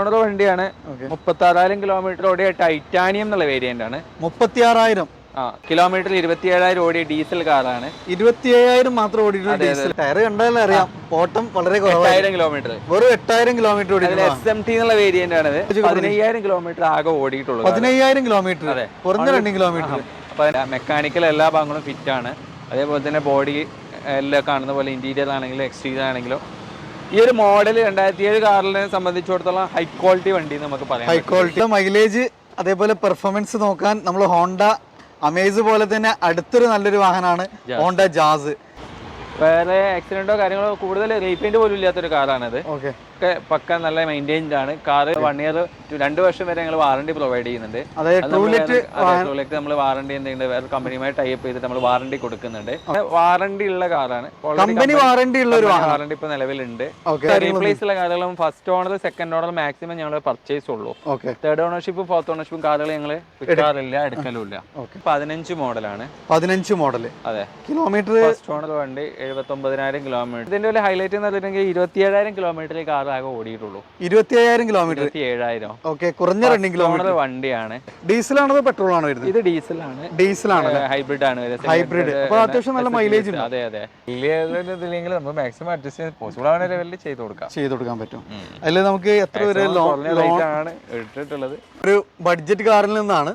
Owner വണ്ടിയാണ്. 36,000 kilometre ഓടിയ titanium എന്നുള്ള വേരിയന്റ് ആണ്. 36,000 കിലോമീറ്റർ 27,000 ഓടിയ ഡീസൽ കാറാണ്. 27,000 മാത്രം ഓടിയിട്ടുണ്ട്. ഡീസൽ ടയർ കണ്ടാലും അറിയാം ഓട്ടം വളരെ കുറവാണ്. 8,000 കിലോമീറ്റർ, വെറും 8,000 കിലോമീറ്റർ ഓടിയിട്ടുണ്ട്. SMT എന്നുള്ള വേരിയന്റ് ആണ്. 15,000 കിലോമീറ്റർ ആകെ ഓടിയിട്ടുള്ളൂ. 15,000 കിലോമീറ്റർ, കുറഞ്ഞ റണ്ണിങ് കിലോമീറ്റർ. മെക്കാനിക്കൽ എല്ലാ ഭാഗങ്ങളും ഫിറ്റ് ആണ്. അതേപോലെ തന്നെ ബോഡി എല്ലാം കാണുന്ന പോലെ ഇന്റീരിയർ ആണെങ്കിലും എക്സ്റ്റീരിയർ ആണെങ്കിലും ഈ ഒരു മോഡൽ 2007 കാറിനെ സംബന്ധിച്ചിടത്തോളം ഹൈ ക്വാളിറ്റി വണ്ടി നമുക്ക് പറയാം. ഹൈ ക്വാളിറ്റി മൈലേജ് അതേപോലെ പെർഫോമൻസ് നോക്കാൻ നമ്മൾ ഹോണ്ട അമേസ് പോലെ തന്നെ അടുത്തൊരു നല്ലൊരു വാഹനമാണ് ഹോണ്ട ജാസ്. വേറെ ആക്സിഡന്റോ കാര്യങ്ങളോ കൂടുതൽ റീപെയിന്റ് പോലും ഇല്ലാത്തൊരു കാറാണത്. ഒക്കെ പക്ക നല്ല മെയിൻറ്റൈൻഡ് ആണ്. കാറ് 1 ഇയർ 2 വർഷം വരെ ഞങ്ങൾ വാറണ്ടി പ്രൊവൈഡ് ചെയ്യുന്നുണ്ട്. ടൂലെറ്റ് നമ്മൾ വാറണ്ടി എന്തെങ്കിലും വേറെ കമ്പനിയുമായി ടൈപ്പ് ചെയ്തിട്ട് നമ്മൾ വാറണ്ടി കൊടുക്കുന്നുണ്ട്. വാറണ്ടി ഉള്ള കാറാണ്. കമ്പനി വാറണ്ടി ഉള്ള ഒരു വാറണ്ടി ഇപ്പൊ നിലവിലുണ്ട്. റീപ്ലേസ് ഉള്ള കാറുകളും first owner second owner maximum ഞങ്ങൾ പർച്ചേസ് ഉള്ളൂ. തേർഡ് ഓണർഷിപ്പും ഫോർത്ത് ഓണർഷിപ്പും കാറുകൾ ഞങ്ങൾ വിൽക്കാറില്ല, എടുക്കലുമില്ല. 15 മോഡലാണ്. 15 മോഡൽ. അതെ. കിലോമീറ്റർ ഫസ്റ്റ് ഓണർ വണ്ടി 79,000 കിലോമീറ്റർ. ഇതിന്റെ ഒരു ഹൈലൈറ്റ് എന്ന് പറഞ്ഞിട്ടുണ്ടെങ്കിൽ 27,000 കിലോമീറ്ററിൽ കാർ ആകെ ഓടിയിട്ടുള്ളൂ. 27,000 കിലോമീറ്റർ. 27,000. ഓക്കെ, കുറഞ്ഞ റണ്ണിംഗ് കിലോമീറ്റർ വണ്ടിയാണ്. ഡീസൽ ആണോ പെട്രോൾ ആണോ വരുന്നത്? ഇത് ഡീസലാണ്. ഡീസലാണ്, ഹൈബ്രിഡ് ആണ്. ഹൈബ്രിഡ്. അപ്പോൾ അത്യാവശ്യം നല്ല മൈലേജ് ഉണ്ട്. അതെ അതെ. ഇതില്ലെങ്കിൽ നമ്മൾ മാക്സിമം അഡ്ജസ്റ്റ് ചെയ്യാൻ പോസിബിൾ ആവുന്ന ലെവലിൽ ചെയ്ത് കൊടുക്കാൻ പറ്റും. അതിൽ നമുക്ക് എത്ര വരെ ലോൺ ആണ് എടുത്തിട്ടുള്ളത്? ഒരു ബഡ്ജറ്റ് കാറിൽ നിന്നാണ്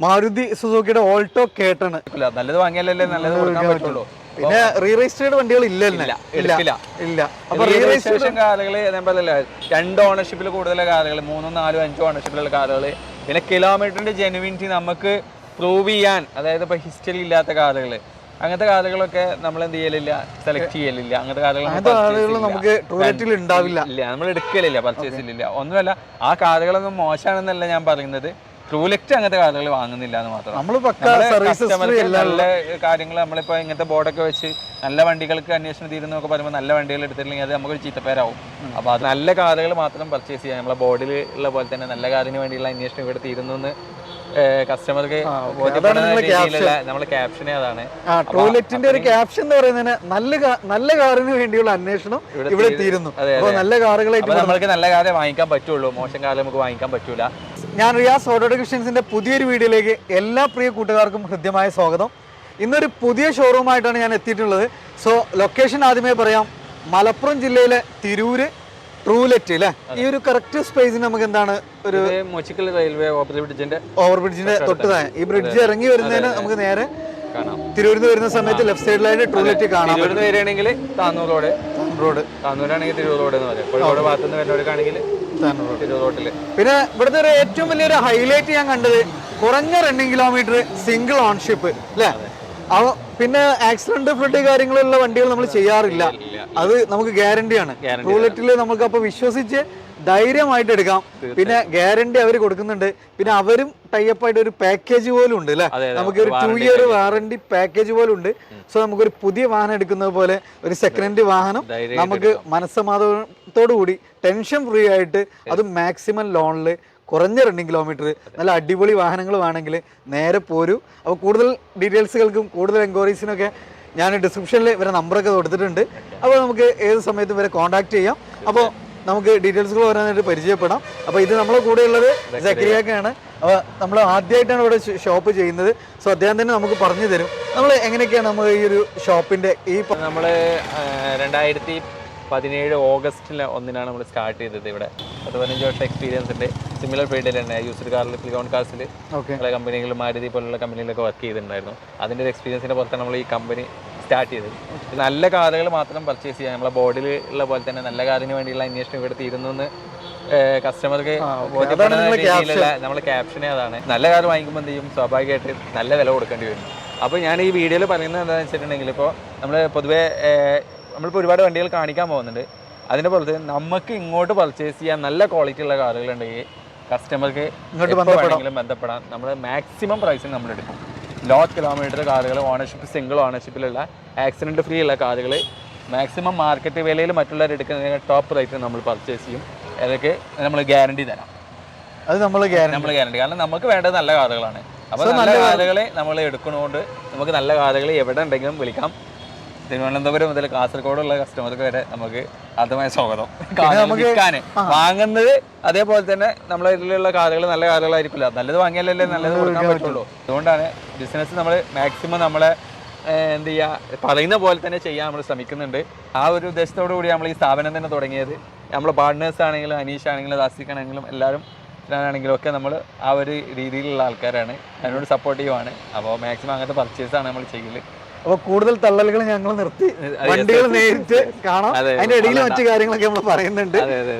മാരുതി സുസുക്കിയുടെ ഓൾട്ടോ കേട്ടൺ. നല്ലത് വാങ്ങിയാലല്ലേ നല്ലത് കൊടുക്കാൻ പറ്റുള്ളൂ. പിന്നെ റീ രജിസ്റ്റേർഡ് വണ്ടികൾ ഇല്ല. അപ്പൊ റീ രജിസ്ട്രേഷൻ കാറുകൾ അതേപോലെ 2 ഓണർഷിപ്പിൽ കൂടുതൽ കാറുകൾ, 3, 4, 5 ഓണർഷിപ്പിലുള്ള കാറുകൾ. പിന്നെ കിലോമീറ്ററിന്റെ ജെനുവിനിറ്റി നമുക്ക് പ്രൂവ് ചെയ്യാൻ, അതായത് ഇപ്പൊ ഹിസ്റ്ററി ഇല്ലാത്ത കാറുകൾ, അങ്ങനത്തെ കാറുകളൊക്കെ നമ്മൾ എന്ത് ചെയ്യലില്ല, സെലക്ട് ചെയ്യലില്ല. അങ്ങനത്തെ കാറുകൾ നമുക്ക് ട്രൂലെറ്റിൽ ഉണ്ടാവില്ല, നമ്മൾ എടുക്കലില്ല, പർച്ചേസിലില്ല. ഒന്നുമല്ല, ആ കാറുകളൊന്നും മോശമാണെന്നല്ല ഞാൻ പറയുന്നത്. ട്രൂലെറ്റ് അങ്ങനത്തെ കാറുകൾ വാങ്ങുന്നില്ല എന്ന് മാത്രം. നല്ല കാര്യങ്ങൾ നമ്മളിപ്പോ ഇങ്ങനത്തെ ബോർഡൊക്കെ വെച്ച് നല്ല വണ്ടികൾക്ക് അന്വേഷണം തീരുന്നൊക്കെ പറയുമ്പോൾ നല്ല വണ്ടികൾ എടുത്തില്ലെങ്കിൽ അത് നമുക്കൊരു ചീത്തപ്പേരാവും. അപ്പൊ അത് നല്ല കാറുകൾ മാത്രം പർച്ചേസ് ചെയ്യാം. നമ്മളെ ബോർഡിൽ ഉള്ള പോലെ തന്നെ നല്ല കാറിന് വേണ്ടിയുള്ള അന്വേഷണം ഇവിടെ തീരുന്നു കസ്റ്റമർക്ക് നമ്മളെ ക്യാപ്ഷനെ അതാണ്. ട്രൂലെറ്റിന്റെ ഒരു ക്യാപ്ഷൻ എന്ന് പറയുന്നത് നല്ല കാറിന് വേണ്ടിയുള്ള അന്വേഷണം ഇവിടെ തീരുന്നു. നല്ല കാറുകളായിട്ട് നമ്മൾക്ക് നല്ല കാറേ വാങ്ങിക്കാൻ പറ്റുള്ളൂ, മോശം കാറ് നമുക്ക് വാങ്ങിക്കാൻ പറ്റൂല. ഞാൻ റിയാസ് ഓട്ടോ ടെക്നീഷ്യൻസിന്റെ പുതിയൊരു വീഡിയോയിലേക്ക് എല്ലാ പ്രിയ കൂട്ടുകാർക്കും ഹൃദ്യമായ സ്വാഗതം. ഇന്നൊരു പുതിയ ഷോറൂമായിട്ടാണ് ഞാൻ എത്തിയിട്ടുള്ളത്. സോ ലൊക്കേഷൻ ആദ്യമേ പറയാം. മലപ്പുറം ജില്ലയിലെ തിരൂര് ട്രൂലെറ്റ് അല്ലേ? ഈ ഒരു കറക്റ്റ് സ്പേസിന് നമുക്ക് എന്താണ് ഒരു മൊച്ചിക്കൽ റെയിൽവേ ഓവർ ബ്രിഡ്ജിന്റെ തൊട്ട് ഈ ബ്രിഡ്ജ് ഇറങ്ങി വരുന്നതിന് നമുക്ക് നേരെ തിരൂരിൽ നിന്ന് വരുന്ന സമയത്ത് ലെഫ്റ്റ് സൈഡിലായിട്ട് ട്രൂലെറ്റ് കാണാം. വരികയാണെങ്കിൽ താന്നൂർ റോഡ്, താന്നൂരാണെങ്കിൽ തിരൂർ റോഡ് എന്ന് പറയും. കോഴിക്കോട് ഭാഗത്തുനിന്ന് വരുന്നവർക്കാണെങ്കിൽ തിരൂർ റോഡില്. പിന്നെ ഇവിടുത്തെ ഒരു ഏറ്റവും വലിയൊരു ഹൈലൈറ്റ് ഞാൻ കണ്ടത് കുറഞ്ഞ റണ്ണിങ് കിലോമീറ്റർ, സിംഗിൾ ഓൺഷിപ്പ് അല്ലേ? പിന്നെ ആക്സിഡന്റ് ഫ്ലഡ് കാര്യങ്ങളുള്ള വണ്ടികൾ നമ്മൾ ചെയ്യാറില്ല, അത് നമുക്ക് ഗ്യാരണ്ടിയാണ്. ട്രൂലെറ്റിൽ നമുക്ക് അപ്പൊ വിശ്വസിച്ച് ധൈര്യമായിട്ട് എടുക്കാം. പിന്നെ ഗ്യാരണ്ടി അവർ കൊടുക്കുന്നുണ്ട്. പിന്നെ അവരും ടൈപ്പ് ആയിട്ട് ഒരു പാക്കേജ് പോലും ഉണ്ട് അല്ലെ? നമുക്ക് ഒരു 2 ഇയർ വാറണ്ടി പാക്കേജ് പോലും ഉണ്ട്. സോ നമുക്കൊരു പുതിയ വാഹനം എടുക്കുന്നത് പോലെ ഒരു സെക്കൻഡ് ഹാൻഡ് വാഹനം നമുക്ക് മനസ്സമാധാനത്തോടു കൂടി ടെൻഷൻ ഫ്രീ ആയിട്ട്, അത് മാക്സിമം ലോണില് കുറഞ്ഞ റണ്ണിങ് കിലോമീറ്റർ, നല്ല അടിപൊളി വാഹനങ്ങൾ വേണമെങ്കിൽ നേരെ പോരൂ. അപ്പോൾ കൂടുതൽ ഡീറ്റെയിൽസുകൾക്കും കൂടുതൽ എൻക്വയറീസിനൊക്കെ ഞാൻ ഡിസ്ക്രിപ്ഷനിൽ ഇവരെ നമ്പറൊക്കെ കൊടുത്തിട്ടുണ്ട്. അപ്പോൾ നമുക്ക് ഏത് സമയത്തും ഇവരെ കോൺടാക്ട് ചെയ്യാം. അപ്പോൾ നമുക്ക് ഡീറ്റെയിൽസുകൾ വരാനായിട്ട് പരിചയപ്പെടാം. അപ്പോൾ ഇത് നമ്മളെ കൂടെയുള്ളത് സക്കരിയാക്കാണ്. അപ്പോൾ നമ്മൾ ആദ്യമായിട്ടാണ് ഇവിടെ ഷോപ്പ് ചെയ്യുന്നത്. സോ അദ്ദേഹം തന്നെ നമുക്ക് പറഞ്ഞു തരും നമ്മൾ എങ്ങനെയൊക്കെയാണ് നമ്മൾ ഈ ഒരു ഷോപ്പിൻ്റെ നമ്മൾ 2017 ഓഗസ്റ്റ് 1 നമ്മൾ സ്റ്റാർട്ട് ചെയ്തത്. ഇവിടെ 15 വർഷം എക്സ്പീരിയൻസ് ഉണ്ട്. സിമിലർ ഫീൽഡിൽ തന്നെ യൂസ്ഡ് കാറിൽ, ഫ്ലിഗോൺ കാർസിൽ പല കമ്പനികൾ, മാരുതി പോലുള്ള കമ്പനിയിലൊക്കെ വർക്ക് ചെയ്തിട്ടുണ്ടായിരുന്നു. അതിൻ്റെ ഒരു എക്സ്പീരിയൻസിൻ്റെ പുറത്താണ് നമ്മൾ ഈ കമ്പനി സ്റ്റാർട്ട് ചെയ്തത്. നല്ല കാറുകൾ മാത്രം പർച്ചേസ് ചെയ്യാം. നമ്മളെ ബോർഡിൽ ഉള്ള പോലെ തന്നെ നല്ല കാറിന് വേണ്ടിയുള്ള അന്വേഷണം ഇവിടെ തീരുന്നു കസ്റ്റമർക്ക് ബോധ്യപ്പെടുന്ന രീതിയിലുള്ള നമ്മളെ ക്യാപ്ഷനെ അതാണ്. നല്ല കാർ വാങ്ങിക്കുമ്പോൾ എന്ത് ചെയ്യും, സ്വാഭാവികമായിട്ട് നല്ല വില കൊടുക്കേണ്ടി വരും. അപ്പോൾ ഞാൻ ഈ വീഡിയോയിൽ പറയുന്നത് എന്താണെന്ന് വെച്ചിട്ടുണ്ടെങ്കിൽ, ഇപ്പോൾ നമ്മൾ പൊതുവേ നമ്മളിപ്പോൾ ഒരുപാട് വണ്ടികൾ കാണിക്കാൻ പോകുന്നുണ്ട്. അതിൻ്റെ പുറത്ത് നമുക്ക് ഇങ്ങോട്ട് പർച്ചേസ് ചെയ്യാൻ നല്ല ക്വാളിറ്റി ഉള്ള കാറുകളുണ്ടെങ്കിൽ കസ്റ്റമർക്ക് വേണമെങ്കിലും ബന്ധപ്പെടാം. നമ്മൾ മാക്സിമം പ്രൈസിന് നമ്മൾ എടുക്കും. ലോ കിലോമീറ്റർ കാറുകൾ, ഓണർഷിപ്പ് സിംഗിൾ ഓണർഷിപ്പിലുള്ള ആക്സിഡൻറ്റ് ഫ്രീ ഉള്ള കാറുകൾ മാക്സിമം മാർക്കറ്റ് വിലയിൽ മറ്റുള്ളവർ എടുക്കുന്നതിന് ടോപ്പ് റേറ്റിന് നമ്മൾ പർച്ചേസ് ചെയ്യും. അതൊക്കെ നമ്മൾ ഗ്യാരണ്ടി തരാം. അത് നമ്മൾ ഗ്യാരണ്ടി, കാരണം നമുക്ക് വേണ്ടത് നല്ല കാറുകളാണ്. അപ്പോൾ നല്ല കാറുകളെ നമ്മൾ എടുക്കുന്നതുകൊണ്ട് നമുക്ക് നല്ല കാറുകൾ എവിടെ ഉണ്ടെങ്കിലും വിളിക്കാം. തിരുവനന്തപുരം മുതൽ കാസർഗോഡുള്ള കസ്റ്റമർക്ക് വരെ നമുക്ക് അതുമായി സ്വാഗതം. വിൽക്കാന് വാങ്ങുന്നത് അതേപോലെ തന്നെ നമ്മളെ ഇതിലുള്ള കാറുകൾ നല്ല കാറുകളായിരിക്കില്ല, നല്ലത് വാങ്ങിയാലല്ലേ നല്ലത് കൊടുക്കാൻ പറ്റുള്ളൂ. അതുകൊണ്ടാണ് ബിസിനസ് നമ്മൾ മാക്സിമം നമ്മളെ എന്ത് ചെയ്യുക പറയുന്ന പോലെ തന്നെ ചെയ്യാൻ നമ്മൾ ശ്രമിക്കുന്നുണ്ട്. ആ ഒരു ഉദ്ദേശത്തോടു കൂടി നമ്മൾ ഈ സ്ഥാപനം തന്നെ തുടങ്ങിയത്. നമ്മളെ പാർട്ട്നേഴ്സ് ആണെങ്കിലും അനീഷ് ആണെങ്കിലും ദാസിക് ആണെങ്കിലും എല്ലാവരും ആണെങ്കിലും ഒക്കെ നമ്മൾ ആ ഒരു രീതിയിലുള്ള ആൾക്കാരാണ്, അതിനോട് സപ്പോർട്ടീവ് ആണ്. അപ്പോൾ മാക്സിമം അങ്ങനത്തെ പർച്ചേസാണ് നമ്മൾ ചെയ്യല്. അപ്പോൾ കൂടുതൽ തള്ളലുകൾ ഞങ്ങൾ നിർത്തി വണ്ടികൾ നേരിട്ട് കാണാം, അതിന്റെ ഇടയിൽ മറ്റു കാര്യങ്ങളൊക്കെ നമ്മൾ പറയുന്നുണ്ട്.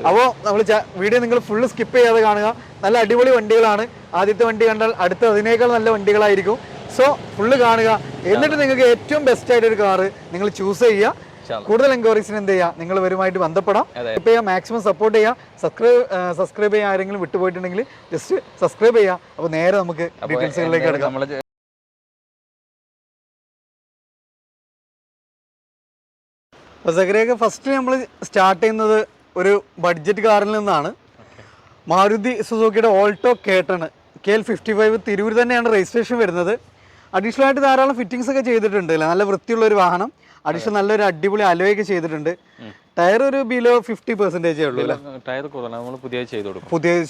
അപ്പോൾ നമ്മൾ വീഡിയോ നിങ്ങൾ ഫുള്ള് സ്കിപ്പ് ചെയ്യാതെ കാണുക. നല്ല അടിപൊളി വണ്ടികളാണ്. ആദ്യത്തെ വണ്ടി കണ്ടാൽ അടുത്ത അതിനേക്കാൾ നല്ല വണ്ടികളായിരിക്കും. സോ ഫുള്ള് കാണുക, എന്നിട്ട് നിങ്ങൾക്ക് ഏറ്റവും ബെസ്റ്റ് ആയിട്ട് ഒരു കാറ് നിങ്ങൾ ചൂസ് ചെയ്യുക. കൂടുതൽ എൻക്വയറീസിന് എന്ത് ചെയ്യുക, നിങ്ങൾ ഇവരുമായിട്ട് ബന്ധപ്പെടാം. ഇപ്പോൾ ചെയ്യുക, മാക്സിമം സപ്പോർട്ട് ചെയ്യുക. സബ്സ്ക്രൈബ് ചെയ്യാൻ ആരെങ്കിലും വിട്ടുപോയിട്ടുണ്ടെങ്കിൽ ജസ്റ്റ് സബ്സ്ക്രൈബ് ചെയ്യുക. അപ്പോൾ നേരെ നമുക്ക് ഡീറ്റെയിൽസുകളിലേക്ക് എടുക്കാം. അപ്പോൾ സക്കറിയൊക്കെ ഫസ്റ്റ് നമ്മൾ സ്റ്റാർട്ട് ചെയ്യുന്നത് ഒരു ബഡ്ജറ്റ് കാറിൽ നിന്നാണ്. മാരുതി സുസുക്കിയുടെ ഓൾട്ടോ കേട്ടൺ KL55 തിരൂർ തന്നെയാണ് രജിസ്ട്രേഷൻ വരുന്നത്. അഡീഷണൽ ആയിട്ട് ധാരാളം ഫിറ്റിങ്സ് ഒക്കെ ചെയ്തിട്ടുണ്ട് അല്ലേ, നല്ല വൃത്തിയുള്ള ഒരു വാഹനം. അഡീഷണൽ നല്ലൊരു അടിപൊളി അലോയൊക്കെ ചെയ്തിട്ടുണ്ട്. ടയർ ഒരു ബിലോ 50% ഉള്ളൂ അല്ലേ? ടയർ നമ്മൾ പുതിയത്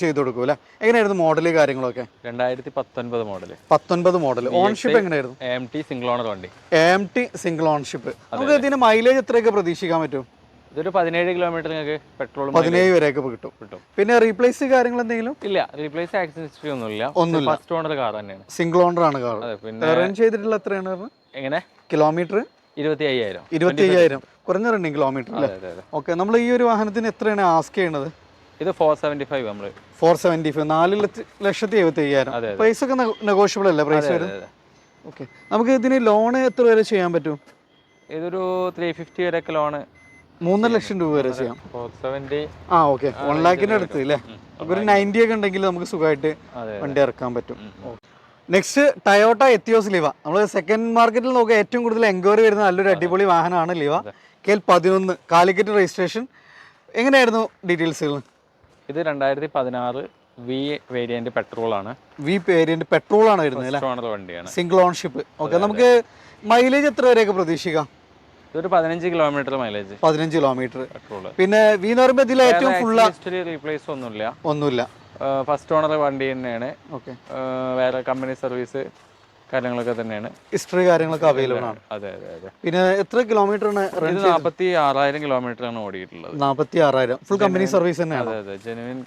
ചെയ്ത് കൊടുക്കും അല്ലേ? എങ്ങനെയായിരുന്നു മോഡല് കാര്യങ്ങളൊക്കെ? 2019 മോഡൽ. 19 മോഡൽ. ഓൺഷിപ്പ് എങ്ങനെയായിരുന്നു? AMT സിംഗിൾ ഓണർ വണ്ടി. AMT single ownership. നമുക്ക് ഇതിന് മൈലേജ് എത്രയൊക്കെ പ്രതീക്ഷിക്കാൻ പറ്റും? ഇതൊരു 17 കിലോമീറ്റർ നിങ്ങൾക്ക് പെട്രോൾ 17 വരെയൊക്കെ കിട്ടും. പിന്നെ റീപ്ലേസ് കാര്യങ്ങൾ എന്തെങ്കിലും ഇല്ല? റീപ്ലേസ് ആക്സിഡന്റ് ഹിസ്റ്ററി ഒന്നുമില്ല. ഫസ്റ്റ് ഓണർ കാർ തന്നെയാണ്, സിംഗിൾ ഓണർ ആണ് കാർ. പിന്നെ റൺ ചെയ്തിട്ടുള്ള എത്രയാണ്? എങ്ങനെ കിലോമീറ്റർ? 25,000. കുറഞ്ഞ റണ്ണിങ് കിലോമീറ്റർ അല്ലേ? ഓക്കെ. നമ്മൾ ഈ ഒരു വാഹനത്തിന് എത്രയാണ് ആസ്ക് ചെയ്യണത്? ഇത് 475. നമ്മൾ 475, 4,75,000. പ്രൈസ് ഒക്കെ നെഗോഷ്യബിൾ അല്ലേ പ്രൈസ് വരുന്നത്? ഓക്കെ. നമുക്ക് ഇതിന് ലോൺ എത്ര വരെ ചെയ്യാൻ പറ്റും? ഇതൊരു 350 വരെയൊക്കെ ലോണ്, 3 ലക്ഷം രൂപ വരെ ചെയ്യാം. 470. ഓക്കെ. 1 ലാഖിന്റെ അടുത്ത് അല്ലേ? ഒരു 90 ഒക്കെ ഉണ്ടെങ്കിൽ നമുക്ക് സുഖമായിട്ട് വണ്ടി ഇറക്കാൻ പറ്റും. Next Toyota Etios Liva. നമ്മൾ സെക്കൻഡ് മാർക്കറ്റിൽ നോക്കുക ഏറ്റവും കൂടുതൽ എൻക്വയറി വരുന്ന നല്ലൊരു അടിപൊളി വാഹനമാണ് ലിവ. KL11 Calicut registration. എങ്ങനെയായിരുന്നു ഡീറ്റെയിൽസുകൾ? ഇത് 2016 വി വേരിയന്റ് പെട്രോൾ ആണ്. പെട്രോൾ ആണ് വരുന്നത് അല്ലേ? വണ്ടിയാണ്, സിംഗിൾ ഓൺഷിപ്പ്. ഓക്കെ. നമുക്ക് മൈലേജ് എത്ര വരെയൊക്കെ പ്രതീക്ഷിക്കാം? ഇതൊരു 15 കിലോമീറ്റർ മൈലേജ്. 15 കിലോമീറ്റർ. പിന്നെ വി എന്ന് പറയുമ്പോൾ ഇതിൽ ഏറ്റവും ഫുൾ റീപ്ലേസ് ഒന്നുമില്ല. ഫസ്റ്റ് ഓണർ വണ്ടി തന്നെയാണ്. ഓക്കെ. വേറെ കമ്പനി സർവീസ് കാര്യങ്ങളൊക്കെ തന്നെയാണ്, ഹിസ്റ്ററി കാര്യങ്ങളൊക്കെ അവൈലബിൾ ആണ്. അതെ. പിന്നെ എത്ര കിലോമീറ്റർ ആണ്? 46,000 കിലോമീറ്റർ ആണ് ഓടിയിട്ടുള്ളത്. 46,000 ഫുൾ കമ്പനി സർവീസ് തന്നെയാണ്. അതെ, ജെനുവിൻ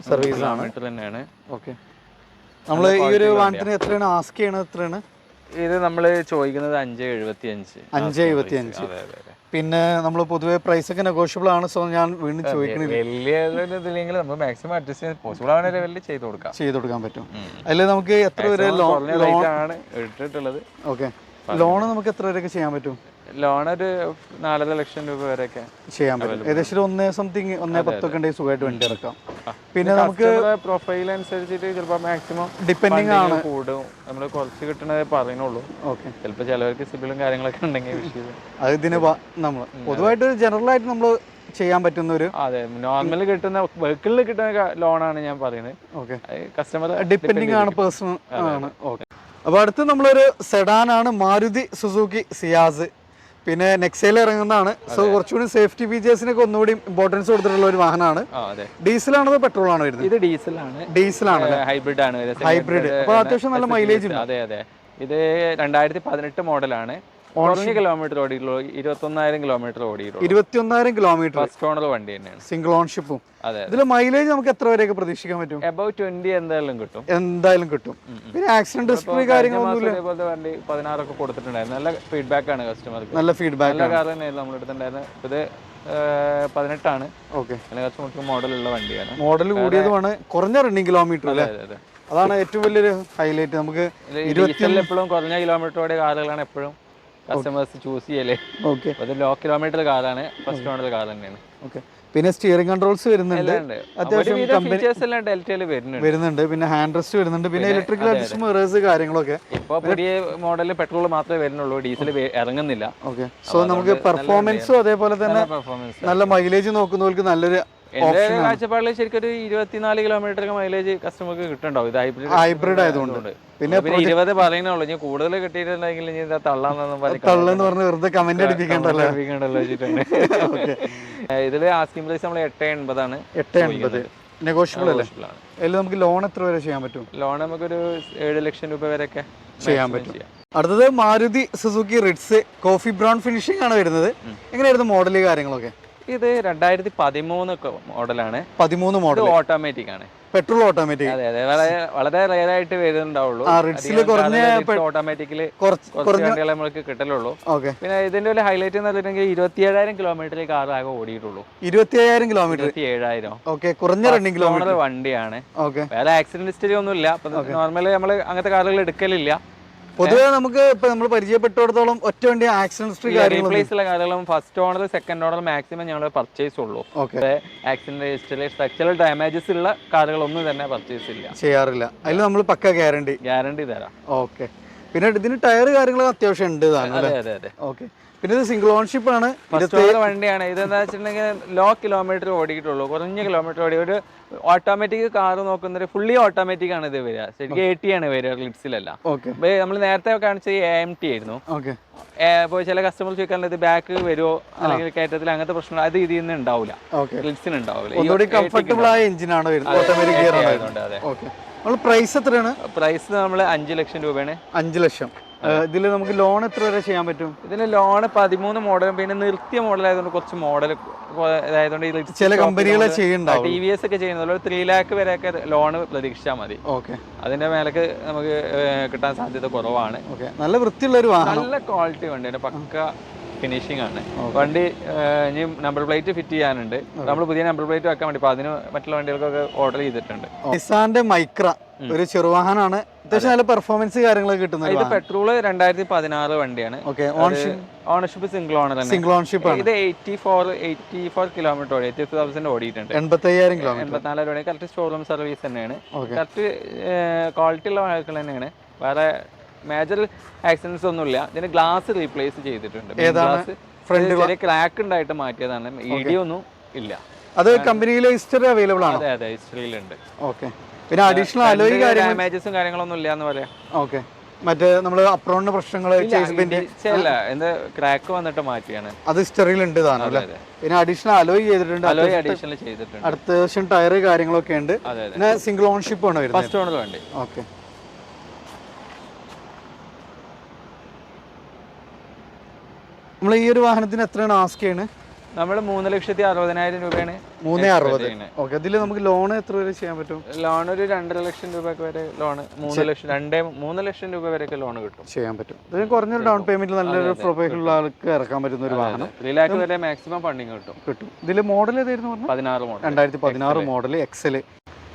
സർവീസ് തന്നെയാണ്. ഓക്കെ. നമ്മൾ ഈ ഒരു വാഹനത്തിന് എത്രയാണ് ആസ്ക് ചെയ്യണത്? എത്രയാണ് ഇത് നമ്മൾ ചോദിക്കുന്നത്? 5.75. പിന്നെ നമ്മൾ പൊതുവെ പ്രൈസ് ഒക്കെ നെഗോഷ്യബിൾ ആണ്. സോ ഞാൻ വീണ്ടും ചോദിക്കുന്നത് മാക്സിമം അഡ്ജസ്റ്റ് പോസിബിൾ ആവുന്ന ലെവലിൽ ചെയ്ത് കൊടുക്കാൻ പറ്റും. അതിൽ നമുക്ക് എത്ര വരെ ലോൺ ആണ് ഇട്ടിട്ടുള്ളത്? ഓക്കെ. ലോൺ നമുക്ക് എത്ര വരെയൊക്കെ ചെയ്യാൻ പറ്റും? ലോൺ ഒരു 4.5 ലക്ഷം രൂപ വരെയൊക്കെ ചെയ്യാൻ പറ്റും. ഏകദേശം 1.10 ഒക്കെ ഉണ്ടെങ്കിൽ സുഖമായിട്ട് വണ്ടി ഇറക്കാം. പിന്നെ നമുക്ക് പ്രൊഫൈൽ അനുസരിച്ചിട്ട് ചിലപ്പോൾ മാക്സിമം ഡിപ്പെൻഡിങ് ആണ്, കൂടും. നമ്മൾ കുറച്ച് കിട്ടണതേ പറയുന്നുള്ളൂ. ഓക്കെ. ചിലപ്പോൾ ചിലവർക്ക് സിബിലും കാര്യങ്ങളൊക്കെ ഉണ്ടെങ്കിൽ വിഷയം അത് ഇതിന് നമ്മൾ പൊതുവായിട്ട് ജനറൽ ആയിട്ട് നമ്മൾ ചെയ്യാൻ പറ്റുന്ന ഒരു നോർമൽ കിട്ടുന്ന വെഹിക്കിളിൽ കിട്ടുന്ന ലോണാണ് ഞാൻ പറയുന്നത്. ഓക്കെ. കസ്റ്റമർ ഡിപ്പെൻഡിങ് ആണ്, പേഴ്സണൽ ആണ്. ഓക്കെ. അപ്പോൾ അടുത്ത് നമ്മളൊരു സെഡാനാണ്, മാരുതി സുസുക്കി സിയാസ്. പിന്നെ നെക്സയിൽ ഇറങ്ങുന്നതാണ്. സോ കുറച്ചുകൂടി സേഫ്റ്റി ഫീച്ചേഴ്സിനൊക്കെ ഒന്നുകൂടി ഇമ്പോർട്ടൻസ് കൊടുത്തിട്ടുള്ള ഒരു വാഹനമാണ്. ഡീസലാണോ അതോ പെട്രോൾ ആണോ വരുന്നത്? ഇത് ഡീസലാണ്. ഹൈബ്രിഡ് ആണ്. അപ്പോൾ അത്യാവശ്യം നല്ല മൈലേജ് ഉണ്ട്. അതെ. ഇത് 2018 മോഡലാണ്. കുറഞ്ഞ കിലോമീറ്റർ ഓടിയിട്ടുള്ളൂ, 21,000 കിലോമീറ്റർ ഓടിയിട്ടുള്ളൂ. 21,000 കിലോമീറ്റർ. ഫസ്റ്റ് ഓണർ വണ്ടി തന്നെയാണ്, സിംഗിൾ ഓൺഷിപ്പും. ഇതിൽ മൈലേജ് നമുക്ക് എത്ര വരെയൊക്കെ പ്രതീക്ഷിക്കാൻ പറ്റും? അബൌട്ട് 20 എന്തായാലും കിട്ടും. പിന്നെ ആക്സിഡന്റ് ഹിസ്റ്ററി കാര്യങ്ങളൊന്നുമില്ല. അതേപോലത്തെ വണ്ടി 16 ഒക്കെ കൊടുത്തിട്ടുണ്ടായിരുന്നു. നല്ല ഫീഡ്ബാക്ക് ആണ് കസ്റ്റമർക്ക്. നല്ല ഫീഡ്ബാക്ക്. നല്ല കാർ തന്നെയായിരുന്നു നമ്മൾ എടുത്തിട്ടുണ്ടായിരുന്നത്. ഇത് 18 ആണ്. ഓക്കെ. കുറച്ച് മോഡലുള്ള വണ്ടിയാണ്. മോഡൽ കൂടിയതുമാണ്, കുറഞ്ഞ റണ്ണിങ് കിലോമീറ്റർ അല്ലേ? അതാണ് ഏറ്റവും വലിയൊരു ഹൈലൈറ്റ്. നമുക്ക് എപ്പോഴും കുറഞ്ഞ കിലോമീറ്റർ ഓടിയ കാറുകളാണ് എപ്പോഴും കസ്റ്റമേഴ്സ് ചൂസ് ചെയ്യല്ലേ. ഓക്കെ. അത് ലോ കിലോമീറ്റർ കാറാണ്, ഫസ്റ്റ് ഓണർ കാർ തന്നെയാണ്. ഓക്കെ. പിന്നെ സ്റ്റിയറിംഗ് കൺട്രോൾസ് വരുന്നുണ്ട്, അത്യാവശ്യം വരുന്നുണ്ട്. പിന്നെ ഹാൻഡ് റെസ്റ്റ് വരുന്നുണ്ട്. പിന്നെ ഇലക്ട്രിക്കൽ അഡ്ജസ്റ്റ് മിറേഴ്സ് കാര്യങ്ങളൊക്കെ. ഇപ്പോൾ പുതിയ മോഡലിൽ പെട്രോൾ മാത്രമേ വരുന്നുള്ളൂ, ഡീസൽ ഇറങ്ങുന്നില്ല. ഓക്കെ. സോ നമുക്ക് പെർഫോമൻസും അതേപോലെ തന്നെ നല്ല മൈലേജ് നോക്കുന്നവർക്ക് നല്ലൊരു എന്റെ കാഴ്ചപ്പാടിൽ ശരിക്കും ഒരു 24 കിലോമീറ്റർ മൈലേജ് കസ്റ്റമർക്ക് കിട്ടുന്നുണ്ടാവും. ഇത് ഹൈബ്രിഡ് ആയതുകൊണ്ട്. പിന്നെ 20 പറയുന്നുള്ളൂ. ഇനി കൂടുതൽ കിട്ടിയിട്ടുണ്ടെങ്കിൽ ഇനി തള്ളാന്ന് പറഞ്ഞ് വെറുതെ കമന്റ് അടിപ്പിക്കണ്ടല്ലോ. ഇതില് ആസ്കിംഗ് പ്രൈസ് നമ്മൾ 880 ആണ്. 880 നെഗോഷ്യബിൾ അല്ലേ? അതിൽ നമുക്ക് ലോൺ എത്ര വരെ ചെയ്യാൻ പറ്റും? ലോൺ നമുക്കൊരു 7 ലക്ഷം രൂപ വരെയൊക്കെ ചെയ്യാൻ പറ്റും. അടുത്തത് Maruti Suzuki Ritz coffee brown finishing ആണ് വരുന്നത്. എങ്ങനെയായിരുന്നു മോഡല് കാര്യങ്ങളൊക്കെ? ഇത് 2013 മോഡലാണ്. 13 മോഡൽ ഓട്ടോമാറ്റിക് ആണ്. Petrol automatic. അതെ അതെ, വളരെ റെയർ ആയിട്ട് വരുന്നുണ്ടാവുള്ളൂ. ഓട്ടോമാറ്റിക്കലി കുറച്ച് വണ്ടികളെ നമുക്ക് കിട്ടലുള്ളൂ. പിന്നെ ഇതിന്റെ ഒരു ഹൈലൈറ്റ് എന്ന് പറഞ്ഞിട്ടുണ്ടെങ്കിൽ 27,000 കിലോമീറ്റർ കാർ ആകെ ഓടിയിട്ടുള്ളൂ. 27,000 കിലോമീറ്റർ. 27,000 കുറഞ്ഞ റണ്ണിംഗ് കിലോമീറ്റർ വണ്ടിയാണ്. വേറെ ആക്സിഡന്റ് ഹിസ്റ്ററി ഒന്നും ഇല്ല. നോർമലി നമ്മൾ അങ്ങനത്തെ കാറുകൾ എടുക്കലില്ല. പൊതുവെ നമുക്ക് ഇപ്പൊ നമ്മൾ പരിചയപ്പെട്ടിടത്തോളം ഒറ്റ വണ്ടി ആക്സിഡന്റ് റീപ്ലേസ് കാറുകളും first owner second owner maximum ഞങ്ങൾ പർച്ചേസ് ഉള്ളൂ. ആക്സിഡന്റ് ഹിസ്റ്ററി സ്ട്രക്ചറൽ ഡാമേജസ് ഉള്ള കാറുകളൊന്നും തന്നെ പർച്ചേസ് ചെയ്യാറില്ല. അതിൽ നമ്മൾ പക്ക ഗ്യാരണ്ടി തരാം. ഓക്കെ. പിന്നെ ഇതിന് ടയർ കാര്യങ്ങൾ അത്യാവശ്യം ഉണ്ട്. ഓക്കെ. പിന്നെ ഇത് സിംഗിൾ ഓൺഷിപ്പ് ആണ്. വണ്ടിയാണ്. ഇതെന്താ വെച്ചിട്ടുണ്ടെങ്കിൽ ലോ കിലോമീറ്റർ ഓടിയിട്ടുള്ളൂ. കുറഞ്ഞ കിലോമീറ്റർ ഓടി. ഒരു ഓട്ടോമാറ്റിക് കാർ നോക്കുന്നത് ഫുള്ളി ഓട്ടോമാറ്റിക് ആണ് ഇത് വരിക. ശരിക്കും 80 ആണ് വരിക ലിഡ്സിലല്ല. നമ്മൾ നേരത്തെ കാണിച്ചത് AMT ആയിരുന്നു. ഇപ്പോൾ ചില കസ്റ്റമേഴ്സ് ചോദിക്കാറുണ്ട് ഇത് ബാക്ക് വരുമോ അല്ലെങ്കിൽ കയറ്റത്തിൽ അങ്ങനത്തെ പ്രശ്നം അത് ഇതിൽ നിന്ന് ഉണ്ടാവില്ല. ലിഡ്സിന് ഉണ്ടാവില്ല. കംഫർട്ടബിൾ ആയ എഞ്ചിനാണ് ഓട്ടോമാറ്റിക് ഗിയർ ആയതുകൊണ്ട്. പ്രൈസ് എത്രയാണ്? പ്രൈസ് നമ്മൾ 5 ലക്ഷം രൂപയാണ്. 5 ലക്ഷം. ഇതിൽ നമുക്ക് ലോൺ എത്ര വരെ ചെയ്യാൻ പറ്റും? ഇതിന് ലോൺ 13 മോഡലും പിന്നെ നിർത്തിയ മോഡൽ ആയതുകൊണ്ട് കുറച്ച് മോഡൽ ആയതുകൊണ്ട് ചില കമ്പനികളെ ചെയ്യുന്നുണ്ടാവും. TVS ഒക്കെ ചെയ്യുന്നത് 3 ലാക്ക് വരെയൊക്കെ ലോണ് പ്രതീക്ഷിച്ചാൽ മതി. അതിന്റെ മേലേക്ക് നമുക്ക് കിട്ടാൻ സാധ്യത കുറവാണ്. നല്ല വൃത്തിയുള്ള ഒരു വാഹനം, നല്ല ക്വാളിറ്റി വണ്ടിയാണ്. പക്ക ഫിനിഷിംഗ് ആണ് വണ്ടി. ഇനി നമ്പർ പ്ലേറ്റ് ഫിറ്റ് ചെയ്യാനുണ്ട്. നമ്മൾ പുതിയ നമ്പർ പ്ലേറ്റ് വെക്കാൻ വേണ്ടി അതിന് മറ്റുള്ള വണ്ടികൾക്കൊക്കെ ഓർഡർ ചെയ്തിട്ടുണ്ട്. നിസാന്റെ മൈക്ര ഒരു ചെറുവാഹനാണ്. അത്യാവശ്യം നല്ല പെർഫോമൻസ് കാര്യങ്ങളൊക്കെ കിട്ടുന്നത്. ഇത് പെട്രോൾ 2016 വണ്ടിയാണ്. Ownership single owner. Single ownership ആണ്. ഇത് 84 കിലോമീറ്റർ ഓടി 80,000 ഓടിയിട്ടുണ്ട്. 85,000 കിലോമീറ്റർ. 84 ഓടി. കറക്റ്റ് ഷോറൂം സർവീസ് തന്നെയാണ്. കറക്റ്റ് ക്വാളിറ്റി ഉള്ള വാഹനങ്ങൾ തന്നെയാണ്. വേറെ മേജർ ആക്സിഡൻസ് ഒന്നുമില്ല. ഇതിന് ഗ്ലാസ് റീപ്ലേസ് ചെയ്തിട്ടുണ്ട്. ചെറിയ ക്രാക്ക് ഉണ്ടായിട്ട് മാറ്റിയതാണ്. ഇടിയൊന്നും ഇല്ല. അത് കമ്പനിയിലെ ഹിസ്റ്ററി അവൈലബിൾ ആണ്. അതെ അതെ, ഹിസ്റ്ററിയിലുണ്ട്. ഓക്കെ. പിന്നെ അഡീഷണൽ അലോയ് ഡാമേജസും കാര്യങ്ങളൊന്നും ഇല്ല എന്ന് പറയാം. ഓക്കെ. മറ്റേ നമ്മൾ അപ്രോണിന്റെ പ്രശ്നങ്ങൾ എന്താ ക്രാക്ക് വന്നിട്ട് മാറ്റിയാണ്. അത് ഹിസ്റ്ററിയിലുണ്ട്. പിന്നെ അഡീഷണൽ അലോയ് ചെയ്തിട്ടുണ്ട്. അത്യാവശ്യം ടയർ കാര്യങ്ങളൊക്കെ ഉണ്ട്. പിന്നെ സിംഗിൾ ഓൺഷിപ്പ് ആണ് വരുന്നത്. ഫസ്റ്റ് ഓണർ വണ്ടി. ഓക്കെ. നമ്മൾ ഈ ഒരു വാഹനത്തിന് എത്രയാണ് ആസ്ക് ചെയ്യുന്നത്? നമ്മൾ 3,60,000 രൂപയാണ്. 3,60,000. ഓക്കെ. ഇതിൽ നമുക്ക് ലോൺ എത്ര വരെ ചെയ്യാൻ പറ്റും? ലോൺ ഒരു 2.5 ലക്ഷം രൂപ വരെ ലോൺ. 3 ലക്ഷം രൂപ വരെയൊക്കെ ലോൺ കിട്ടും, ചെയ്യാൻ പറ്റും. ഇതിന് കുറഞ്ഞൊരു ഡൗൺ പേയ്മെന്റ് നല്ലൊരു പ്രൊഫൈലുള്ള ആൾക്ക് ഇറക്കാൻ പറ്റുന്ന ഒരു വാഹനം. 3 ലാക്ക് വരെ മാക്സിമം ഫണ്ടിങ് കിട്ടും. ഇതിൽ മോഡൽ ഏതായിരുന്നു പറഞ്ഞത്? 16 മോഡൽ. 2016 model Excel.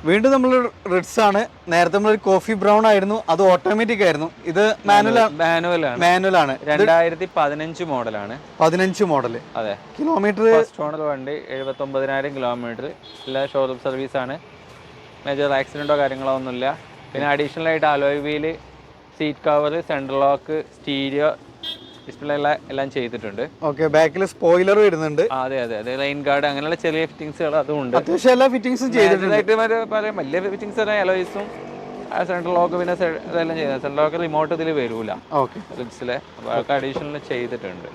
വീണ്ടും നമ്മൾ റിഡ്സ് ആണ്. നേരത്തെ നമ്മൾ കോഫി ബ്രൗൺ ആയിരുന്നു, അത് ഓട്ടോമാറ്റിക് ആയിരുന്നു. ഇത് മാനുവൽ ആണ്. 2015 മോഡലാണ്. 15 മോഡൽ. അതെ. കിലോമീറ്റർ ഫസ്റ്റ് ഓണർ വണ്ടി 79,000 കിലോമീറ്റർ. എല്ലാ ഷോറൂം സർവീസ് ആണ്. മേജർ ആക്സിഡന്റോ കാര്യങ്ങളോ ഒന്നുമില്ല. പിന്നെ അഡീഷണൽ ആയിട്ട് alloy wheel, seat cover, central lock, stereo display എല്ലാം ചെയ്തിട്ടുണ്ട്. ഓക്കെ. ബാക്കിൽ സ്പോയിലർ വരുന്നുണ്ട്. അതെ അതെ അതെ. റെയിൻ ഗാർഡ് അങ്ങനെയുള്ള ചെറിയ ഫിറ്റിംഗ്സുകൾ അതും ഉണ്ട്. അത്യാവശ്യം എല്ലാ ഫിറ്റിംഗ്സും ചെയ്തിട്ടുണ്ട്. പറയാം വലിയ ഫിറ്റിംഗ്സ് തന്നെ. അലോയ്സും സെൻട്രൽ ലോക്ക് പിന്നെ ഇതെല്ലാം ചെയ്തത്. സെൻട്രൽ ലോക്ക് റിമോട്ട് ഇതിൽ വരൂല. ഓക്കെ. റിഡ്സിലെ അഡീഷണൽ ചെയ്തിട്ടുണ്ട്.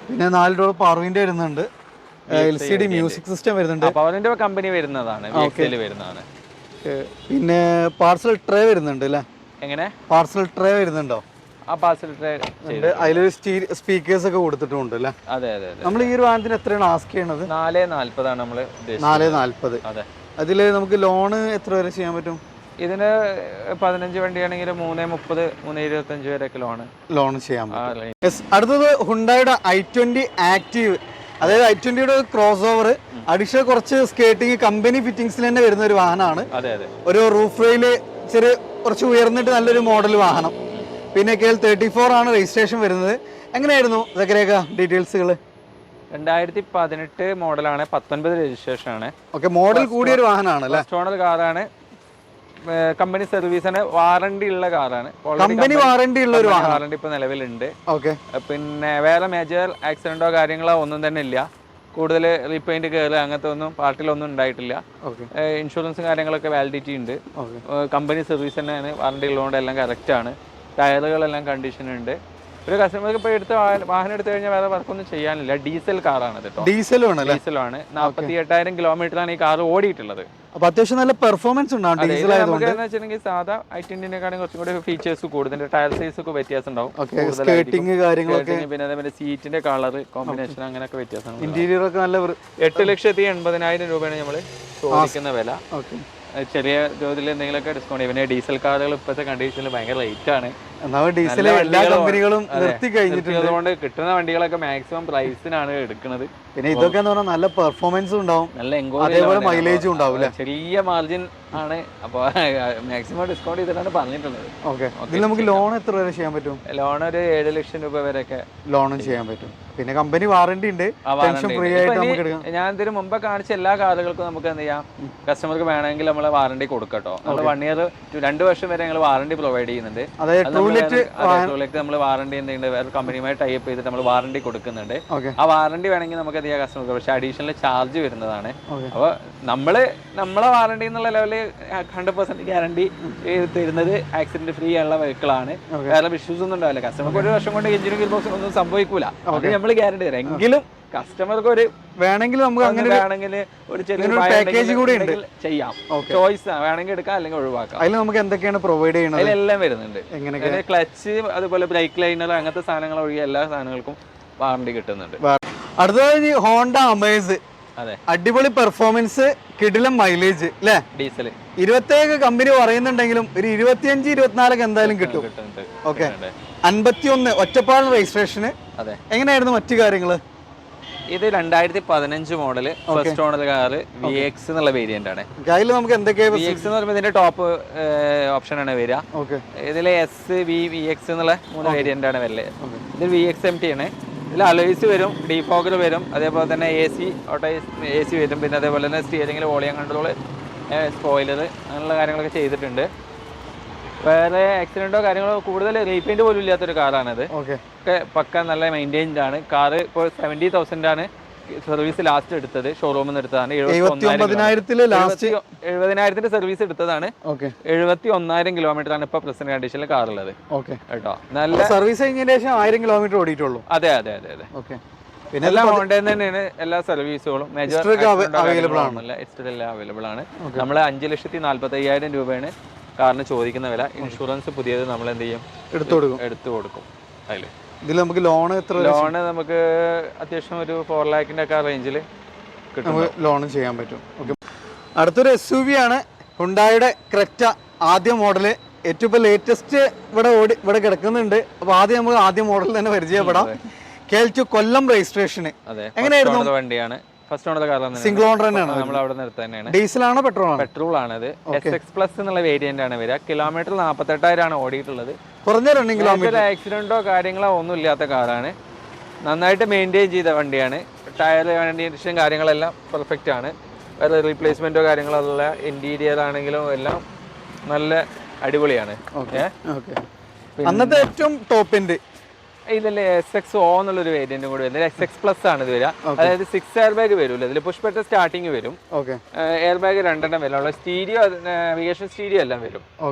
പിന്നെ 4 ഡോർ പവർ വിൻഡോ വരുന്നുണ്ട്. LCD മ്യൂസിക് സിസ്റ്റം വരുന്നുണ്ട്. പവർ വിൻഡോ കമ്പനി വരുന്നതാണ്, വരുന്നതാണ്. പിന്നെ പാർസൽ ട്രേ വരുന്നുണ്ട് അല്ലേ? എങ്ങനെ പാർസൽ ട്രേ വരുന്നുണ്ടോ? ആ പാർസൽ ട്രേ അതിലൊരു സ്പീക്കേഴ്സ് ഒക്കെ കൊടുത്തിട്ടുണ്ട് അല്ലേ? അതെ അതെ. നമ്മൾ ഈ ഒരു വാഹനത്തിന് എത്രയാണ് ആസ്ക് ചെയ്യണത്? 4,40 ആണ് നമ്മൾ. 4,40. അതെ. അതിൽ നമുക്ക് ലോണ് എത്ര വരെ ചെയ്യാൻ പറ്റും? ഇതിന് 15 വണ്ടിയാണെങ്കിൽ 3,30, 3,25 വരെയൊക്കെ ലോൺ ചെയ്യാൻ പറ്റും. അടുത്തത് ഹുണ്ടായുടെ i20 ആക്റ്റീവ്. അതായത് i20യുടെ ക്രോസ് ഓവർ. അഡീഷണൽ കുറച്ച് സ്കേട്ടിങ് കമ്പനി ഫിറ്റിംഗ്സിൽ തന്നെ വരുന്ന ഒരു വാഹനമാണ്. ഒരു റൂഫ് റെയില് കുറച്ച് ഉയർന്നിട്ട് നല്ലൊരു മോഡൽ വാഹനം. പിന്നെ KL 34 ആണ് രജിസ്ട്രേഷൻ വരുന്നത്. എങ്ങനെയായിരുന്നു ഇതൊക്കെ ഡീറ്റെയിൽസുകൾ? 2018 മോഡലാണ്, 19 രജിസ്ട്രേഷൻ ആണ്. ഓക്കെ. മോഡൽ കൂടിയൊരു വാഹനമാണ് അല്ലേ? ഫസ്റ്റ് ഓണർ കാറാണ്. കമ്പനി സർവീസ് ആണ്. വാറണ്ടി ഉള്ള കാറാണ്. കമ്പനി വാറണ്ടി ഉള്ള ഒരു വാറണ്ടി ഇപ്പൊ നിലവിലുണ്ട്. ഓക്കെ. പിന്നെ വേറെ മേജർ ആക്സിഡന്റോ കാര്യങ്ങളോ ഒന്നും തന്നെ ഇല്ല. കൂടുതൽ റീപെയിൻറ്റ് കയറുക അങ്ങനത്തെ ഒന്നും പാർട്ടിലൊന്നും ഉണ്ടായിട്ടില്ല. ഇൻഷുറൻസും കാര്യങ്ങളൊക്കെ വാലിഡിറ്റി ഉണ്ട്. കമ്പനി സർവീസ് തന്നെയാണ്, വാറണ്ടി ഉള്ളതുകൊണ്ട് എല്ലാം കറക്റ്റാണ്. ടയറുകളെല്ലാം കണ്ടീഷൻ ഉണ്ട്. ഒരു കസ്റ്റമർക്ക് ഇപ്പോൾ എടുത്ത് വാഹനം എടുത്തു കഴിഞ്ഞാൽ വേറെ വർക്കൊന്നും ചെയ്യാനില്ല. ഡീസൽ കാറാണ് കേട്ടോ. ഡീസലാണ്. 48,000 കിലോമീറ്ററാണ് ഈ കാർ ഓടിയിട്ടുള്ളത്. അപ്പോൾ അത്യാവശ്യം നല്ല പെർഫോമൻസ് ഉണ്ടാവും. നമുക്ക് എന്ന് വെച്ചിട്ടുണ്ടെങ്കിൽ സാധാ i20നെക്കാളും കുറച്ചും കൂടി ഫീച്ചേഴ്സ് കൂടുതൽ, ടയർ സൈസ് ഒക്കെ വ്യത്യാസം ഉണ്ടാവും. പിന്നെ അതേപോലെ സീറ്റിന്റെ കളർ കോമ്പിനേഷൻ അങ്ങനെയൊക്കെ വ്യത്യാസം. ഇന്റീരിയർ ഒക്കെ നല്ല 8,80,000 രൂപയാണ് നമ്മൾ ചോദിക്കുന്ന വില. ചെറിയ തോതിൽ എന്തെങ്കിലുമൊക്കെ ഡിസ്കൗണ്ട്. പിന്നെ ഡീസൽ കാറുകൾ ഇപ്പോഴത്തെ കണ്ടീഷനിൽ ഭയങ്കര റേറ്റ് ആണ്. എല്ലാ കമ്പനികളും നിർത്തി കഴിഞ്ഞിട്ടുണ്ട്. അതുകൊണ്ട് കിട്ടുന്ന വണ്ടികളൊക്കെ മാക്സിമം പ്രൈസിനാണ് എടുക്കുന്നത്. പിന്നെ ഇതൊക്കെ നല്ല പെർഫോമൻസും ഉണ്ടാവും, നല്ല മൈലേജും ഉണ്ടാവും. ചെറിയ മാർജിൻ ആണ്. അപ്പോൾ മാക്സിമം ഡിസ്കൗണ്ട് ചെയ്തിട്ടാണ് പറഞ്ഞിട്ടുള്ളത്. ഇതിൽ നമുക്ക് ലോൺ എത്ര വരെ ചെയ്യാൻ പറ്റും? ലോൺ ഒരു 7 ലക്ഷം രൂപ വരെയൊക്കെ ലോണും ചെയ്യാൻ പറ്റും. പിന്നെ കമ്പനി വാറണ്ടി ഉണ്ട്, ഫ്രീ ആയിട്ട് നമുക്ക് എടുക്കാം. ഞാൻ ഇതിന് മുമ്പ് കാണിച്ച എല്ലാ കാറുകൾക്കും നമുക്ക് എന്ത് ചെയ്യാം, കസ്റ്റമർക്ക് വേണമെങ്കിൽ നമ്മൾ വാറണ്ടി കൊടുക്കട്ടോ. നമ്മൾ 1 ഇയർ 2 വർഷം വരെ ഞങ്ങൾ വാറണ്ടി പ്രൊവൈഡ് ചെയ്യുന്നുണ്ട്. നമ്മൾ വാറണ്ടി എന്തെങ്കിലും വേറെ കമ്പനിയുമായി ടൈപ്പ് ചെയ്തിട്ട് നമ്മൾ വാറണ്ടി കൊടുക്കുന്നുണ്ട്. ആ വാറണ്ടി വേണമെങ്കിൽ നമുക്ക് അധികം കസ്റ്റമർക്ക്, പക്ഷെ അഡീഷണൽ ചാർജ് വരുന്നതാണ്. അപ്പോൾ നമ്മളെ വാറണ്ടി എന്നുള്ള ലെവലിൽ 100% ഗ്യാരണ്ടി തരുന്നത് ആക്സിഡന്റ് ഫ്രീ ഉള്ള വെഹിക്കിളാണ്. വേറെ ഇഷ്യൂസ് ഒന്നും ഉണ്ടാവില്ല. കസ്റ്റമർക്ക് 1 വർഷം കൊണ്ട് എഞ്ചിനും ഗിയർ ബോക്സും ഒന്നും സംഭവിക്കൂല. അത് നമ്മൾ ഗ്യാരണ്ടി തരാം. എങ്കിലും കസ്റ്റമർക്ക് ഒരു വേണമെങ്കിൽ നമുക്ക് അങ്ങനെ വേണമെങ്കിൽ ഒരു ചെറിയ പാക്കേജ് കൂടി ചെയ്യാം. ചോയ്സ് വേണമെങ്കിൽ എടുക്കാം, അല്ലെങ്കിൽ ഒഴിവാക്കാം. അതിൽ നമുക്ക് എന്തൊക്കെയാണ് പ്രൊവൈഡ് ചെയ്യുന്നത്? അതിലെല്ലാം വരുന്നുണ്ട്. ക്ലച്ച്, അതുപോലെ ബ്രേക്ക് ലൈനർ, അങ്ങനത്തെ സാധനങ്ങൾ ഒഴികെ എല്ലാ സാധനങ്ങൾക്കും വാറണ്ടി കിട്ടുന്നുണ്ട്. അടുത്തത് ഹോണ്ട അമേസ്. അതെ, അടിപൊളി പെർഫോമൻസ്, കിടിലം മൈലേജ് അല്ലേ? ഡീസൽ 27 കമ്പനി പറയുന്നുണ്ടെങ്കിലും ഒരു 25-24 എന്തായാലും കിട്ടും. ഓക്കെ, 51 ഒറ്റപ്പാട് രജിസ്ട്രേഷന്. അതെ, എങ്ങനെയായിരുന്നു മറ്റു കാര്യങ്ങള്? ഇത് 2015 model first owner car VX എന്നുള്ള വേരിയന്റ് ആണ്. അതിൽ നമുക്ക് എന്തൊക്കെയാ? VX എന്ന് പറയുമ്പോൾ ഇതിന്റെ ടോപ്പ് ഓപ്ഷൻ ആണ് വരിക. ഇതിൽ VX എന്നുള്ള 3 വേരിയന്റ് ആണ് വരല്. ഇത് VX MT ആണ്. ഇതിൽ അലോയ്സ് വരും, ഡീഫോഗർ വരും, അതേപോലെ തന്നെ AC വരും. പിന്നെ അതേപോലെ തന്നെ സ്റ്റിയറിംഗിൽ വോളിയം കൺട്രോൾ, സ്പോയിലർ, അങ്ങനെയുള്ള കാര്യങ്ങളൊക്കെ ചെയ്തിട്ടുണ്ട്. വേറെ ആക്സിഡന്റോ കാര്യങ്ങളോ കൂടുതൽ റീപെയിന്റ് പോലും ഇല്ലാത്തൊരു കാറാണിത്. ഒക്കെ പക്ക നല്ല മെയിൻറ്റൈൻഡ് ആണ്. കാറ് ഇപ്പോൾ 70,000 ആണ് സർവീസ് ലാസ്റ്റ് എടുത്തത്, ഷോറൂമിൽ നിന്ന് എടുത്തതാണ്. 70,000 സർവീസ് എടുത്തതാണ്. 71,000 കിലോമീറ്റർ ആണ് ഇപ്പൊ പ്രസന്റ് കണ്ടീഷനിൽ കാറുള്ളത് കേട്ടോ. നല്ല സർവീസ് കഴിഞ്ഞതിന് ശേഷം 1000 കിലോമീറ്റർ ഓടിയിട്ടുള്ളൂ. അതെ. പിന്നെ എല്ലാം ഹോണ്ടയിൽ തന്നെയാണ് എല്ലാ സർവീസുകളും. മേജർ അവൈലബിൾ ആണ്. നമ്മൾ 5,45,000 രൂപയാണ് കാറിന് ചോദിക്കുന്ന വില. ഇൻഷുറൻസ് പുതിയത് നമ്മൾ എന്ത് ചെയ്യും, എടുത്തു കൊടുക്കും. അതിൽ ഇതിൽ നമുക്ക് ലോൺ നമുക്ക് അത്യാവശ്യം ഒരു 4 lakhന്റെ ഒക്കെ റേഞ്ചിൽ കിട്ടും, ലോൺ ചെയ്യാൻ പറ്റും. അടുത്തൊരു SUV ആണ്, ഹുണ്ടായുടെ ക്രെറ്റ ആദ്യ മോഡല്. ഏറ്റവും ലേറ്റസ്റ്റ് ഇവിടെ കിടക്കുന്നുണ്ട്. അപ്പൊ ആദ്യ മോഡൽ തന്നെ പരിചയപ്പെടാം. KL2 കൊല്ലം രജിസ്ട്രേഷന്. എങ്ങനെയായിരുന്നു? വണ്ടിയാണ്, ഫസ്റ്റ് ഓണർ കാറാണ്, സിംഗിൾ ഓണർ തന്നെയാണ്. നമ്മൾ അവിടെ നിർത്തി തന്നെയാണ്. ഡീസൽ ആണോ പെട്രോൾ ആണ്? ഇത് SX Plus എന്നുള്ള വേരിയന്റ് ആണ് വരിക. കിലോമീറ്റർ 48,000 ആണ് ഓടിയിട്ടുള്ളത്. കുറഞ്ഞ റണ്ണിംഗ് കിലോമീറ്റർ. ആക്സിഡന്റോ കാര്യങ്ങളോ ഒന്നും ഇല്ലാത്ത കാറാണ്. നന്നായിട്ട് മെയിൻറ്റെയിൻ ചെയ്ത വണ്ടിയാണ്. ടയർ കണ്ടീഷൻ കാര്യങ്ങളെല്ലാം പെർഫെക്റ്റ് ആണ്. വേറെ റീപ്ലേസ്മെന്റോ കാര്യങ്ങളോ അല്ല. ഇന്റീരിയർ ആണെങ്കിലും എല്ലാം നല്ല അടിപൊളിയാണ്. അന്നത്തെ ഏറ്റവും ടോപ്പ് എൻഡ് ഇതിൽ SXO എന്നുള്ളൊരു വേരിയന്റും കൂടി വരുന്നത്. SX Plus ആണ് ഇത് വരിക. അതായത് 6 എയർ ബാഗ് വരും. ഇതിൽ പുഷ് ബട്ടൺ സ്റ്റാർട്ടിങ് വരും. എയർ ബാഗ് 2 വരും. സ്റ്റീരിയോ, നാവിഗേഷൻ സ്റ്റീരിയോ എല്ലാം വരും.